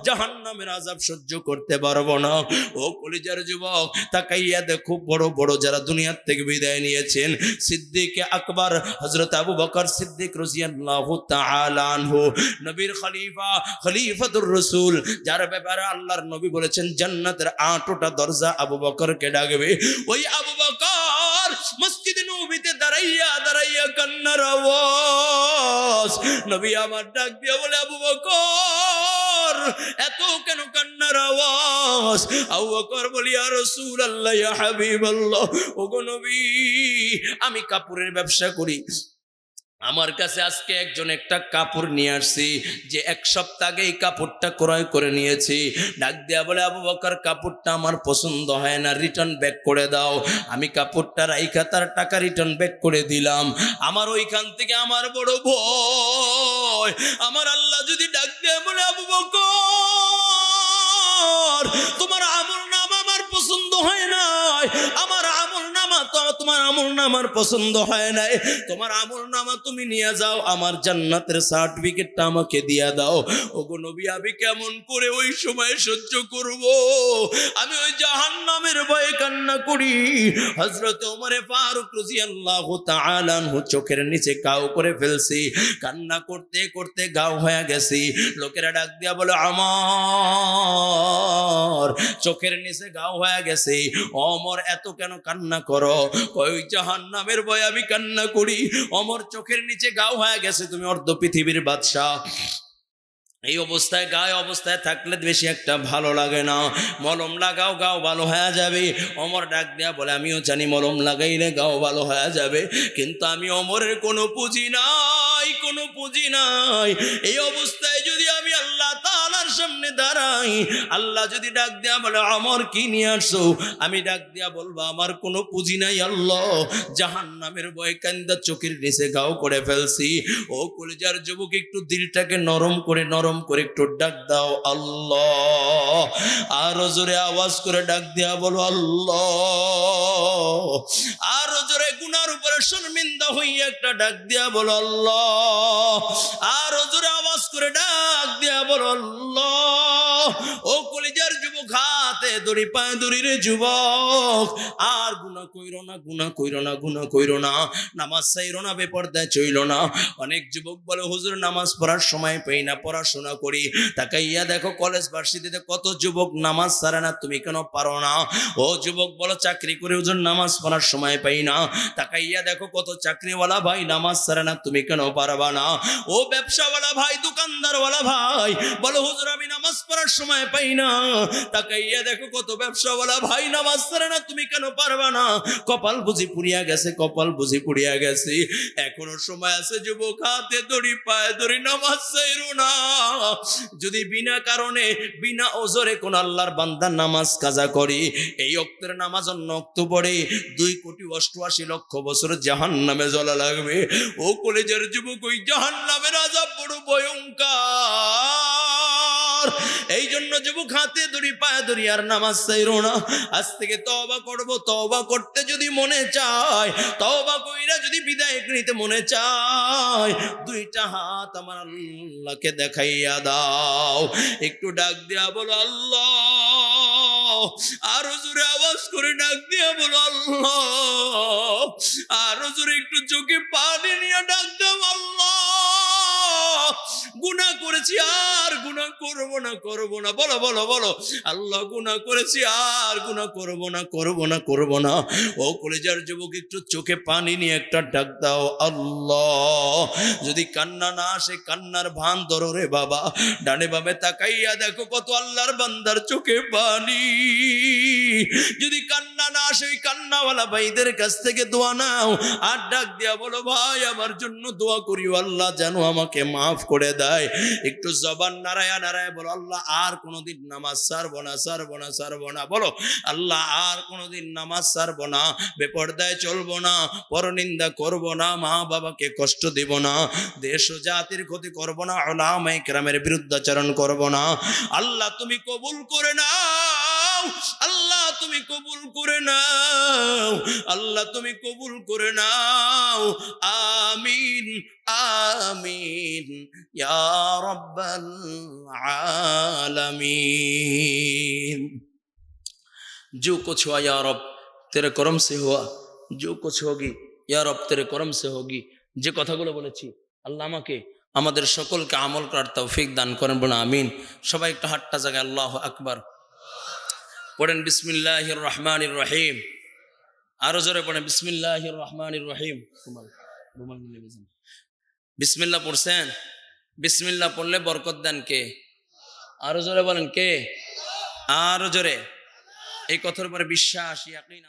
জাহান্নামের আযাব সহ্য করতে পারবো না। ও কলিজার যুবক, তাকাইয়া দেখো বড় বড় যারা দুনিয়ার থেকে বিদায় নিয়েছেন, সিদ্দিক আকবর হযরত আবু বকর সিদ্দিক রাদিয়াল্লাহু তাআলা আনহু, নবীর খলিফা, খলিফাতুর রাসূল, যার ব্যাপারে আল্লাহর নবী বলেছেন জান্নাতের 8টা দরজা আবু বকরকে ডাকবে। ওই আবু বকর মসজিদে নববীতে দাঁড়াইয়া দাঁড়াইয়া কান্নার আওয়াজ। নবী আমার ডাক দিয়া বলে, আবু বকর এত কেন কান্নার আওয়াজ? আবু বকর বলি, ইয়া রাসূলুল্লাহ, ইয়া হাবিবাল্লাহ, ওগো নবী, আমি কাপড়ের ব্যবসা করি, আমার কাছে আজকে একজন একটা কাপড় নিয়ে আসছি, যে 1 সপ্তাহ আগে এই কাপড়টা ক্রয় করে নিয়েছি। ডাক দিয়া বলে, আবু বকর কাপড়টা আমার পছন্দ হয় না, রিটার্ন ব্যাক করে দাও। আমি কাপড়টা রাইখা তার টাকা রিটার্ন ব্যাক করে দিলাম। আমার ওইখান থেকে আমার বড় ভয়, আমার আল্লাহ যদি ডাক দিয়া বলে, আবু বকর তোমার আমলনামা আমার পছন্দ হয় নাই, আমার আমলনামা তোমার আমলনামা আমার পছন্দ হয় নাই, তোমার আমলনামা তুমি নিয়ে যাও, আমার জান্নাতের সার্টিফিকেটটা আমাকে দিয়া দাও। ওগো নবী, আমি কেমন করে ওই সময় সহ্য করব? আমি ওই জাহান্নামের ভয়ে কান্না করি। হযরত ওমর ফারুক রাদিয়াল্লাহু তাআলা আনহু চোখের নিচে গাও করে ফেলছি, কান্না করতে করতে গাও হয়ে গেছি। লোকেরা ডাক দিয়া বলে, আমার চোখের নিচে গাও হয়ে গেছে, ওমর এত কেন কান্না করো? ওই জাহান্নামের ভয়ে আমি কান্না করি। ওমর চোখের নিচে গাও হয়ে গেছে, তুমি অর্ধ পৃথিবীর বাদশা, এই অবস্থায় গায়ে অবস্থায় থাকলে বেশি একটা ভালো লাগে না, মলম লাগাও গাও ভালো হয়ে যাবে। ওমর ডাক দেয়া বলে, আমিও জানি মলম লাগাইলে গাও ভালো হয়ে যাবে, কিন্তু আমি ওমরের কোনো পুঁজি নাই, কোনো পুঁজি নাই। এই অবস্থায় যদি আমি আল্লাহ তাআলার সামনে দাঁড়াই, আল্লাহ যদি ডাক দেয়া বলে, ওমর কি নিয়ে আসছো? আমি ডাক দেয়া বলবো, আমার কোনো পুঁজি নাই আল্লাহ, জাহান্নামের ভয়ে কান্দা চোখের নিচে গাও করে ফেলছি। ও কলিজার যুবক, একটু দিলটাকে নরম করে একটু ডাক দাও আল্লাহ। আরো জোরে আওয়াজ করে ডাক দিয়া বলো আল্লাহ। আরো জোরে গুনার উপরে শর্মিন্দা হইয়া একটা ডাক দিয়া বলো আল্লাহ। আরো জোরে আওয়াজ করে ডাক দিয়া বলো আল্লাহ। ও কলিজার যুবক, হাতে দড়ি পায়ে দড়ি রে যুবক, আর গুনাহ কইরো না, গুনাহ কইরো না, গুনাহ কইরো না, নামাজ ছাইরো না, বেপরদায় চইলো না। অনেক যুবক বলে, হুজুর নামাজ পড়ার সময় পাই না, পড়াশোনা করি। তাকাইয়া দেখো কলেজ ভার্সিটিতে কত যুবক নামাজ ছাড়ে না, তুমি কেন পারো না? ও যুবক বলো, চাকরি করে হুজুর নামাজ পড়ার সময় পাই না। তাকাইয়া দেখো কত চাকরিওয়ালা ভাই নামাজ ছাড়ে না, তুমি কেন পারবা না? ও ব্যবসাওয়ালা ভাই, দোকানদারওয়ালা ভাই বলো, হুজুর আমি নামাজ পড়ার সময় পাই না। তাকাইয়া দেখো কত ব্যবসাওয়ালা ভাই নামাজ ছাড়ে না, তুমি কেন পারবা না? কপাল বুঝি পুড়িয়া গেছে, কপাল বুঝি পুড়িয়া গেছে। এখনো সময় আছে যুবক, হাতে দড়ি পায়ে দড়ি, নামাজ ছাইরো না। যদি বিনা কারণে বিনা ওজরে কোন আল্লাহর বান্দা নামাজ কাজা করে, এই ওয়াক্তের নামাজ অন্য ওয়াক্ত পড়ে 2,88,00,000 বছর জাহান্নামে জ্বলা লাগবে। ও কলেজের যুবক, ওই জাহান্নামের আযাব বড় ভয়ঙ্কর। এই জন্য যুবক, হাতে দড়ি পায়ে দড়ি আর নামাজ ছাইরো না। আজ থেকে তওবা করব, তওবা করতে যদি মনে চায়, তওবা কইরা যদি বিদায় নিতে মনে চায়, 2টা হাত আমার আল্লাহকে দেখাইয়া দাও। একটু ডাক দিয়া বলো আল্লাহ। আরো জোরে আওয়াজ করে ডাক দিয়া বলো আল্লাহ। আরো জোরে একটু চোখে পানি নিয়ে ডাক দাও আল্লাহ। গুনাহ করেছি, আর গুনাহ করব না, করব না। বলো বলো বলো, আল্লাহ গুনাহ করেছি, আর গুনাহ করব না, করব না, করব না। ও কলেজার যুবক, একটু চোখে পানি নিয়ে একটা ডাক দাও আল্লাহ। যদি কান্না না আসে, কান্নার ভান ধরো রে বাবা। ডানে বামে তাকাইয়া দেখো কত আল্লাহর বান্দার চোখে পানি। যদি কান্না না আসে, ওই কান্নাওয়ালা ভাইদের কাছ থেকে দোয়া নাও, আর ডাক দিয়া বলো, ভাই আমার জন্য দোয়া করিও, আল্লাহ যেন আমাকে মাফ করে দেয়। একটু জবান নাড়ায়া নাড়ায়া দাঁড়ায় বলো, আল্লাহ আর কোনোদিন নামাজ ছাড়বো না, ছাড়বো না, ছাড়বো না। বলো, আল্লাহ আর কোনোদিন নামাজ ছাড়বো না, বেপরদায় চলবো না, পরনিন্দা করবো না, মা বাবাকে কষ্ট দিব না, দেশ ও জাতির ক্ষতি করবো না, উলামায়ে কেরামের বিরুদ্ধাচরণ করবো না। আল্লাহ তুমি কবুল করে নাও, আল্লাহ তুমি কবুল করে নাও, আল্লাহ তুমি কবুল করে নাও। আমিন आमीन या रब्बल आलमीन। जो कुछ हुआ या रब तेरे करम से हुआ, जो कुछ होगी या रब तेरे करम से होगी। যে কথাগুলো বলেছি আল্লাহ আমাকে আমাদের সকলকে আমল করার তৌফিক দান করেন, বলুন আমিন। সবাই একটু হাতটা জায়গায় আল্লাহু আকবার পড়েন। বিসমিল্লাহির রহমানির রহিম। আরো জোরে পড়েন বিসমিল্লাহির রহমানির রহিম। বিসমিল্লাহ পড়ছেন? বিসমিল্লাহ পড়লে বরকত দেন কে? আরো জোরে বলেন কে? আরো জোরে। এই কথার উপরে বিশ্বাস ইয়াকিন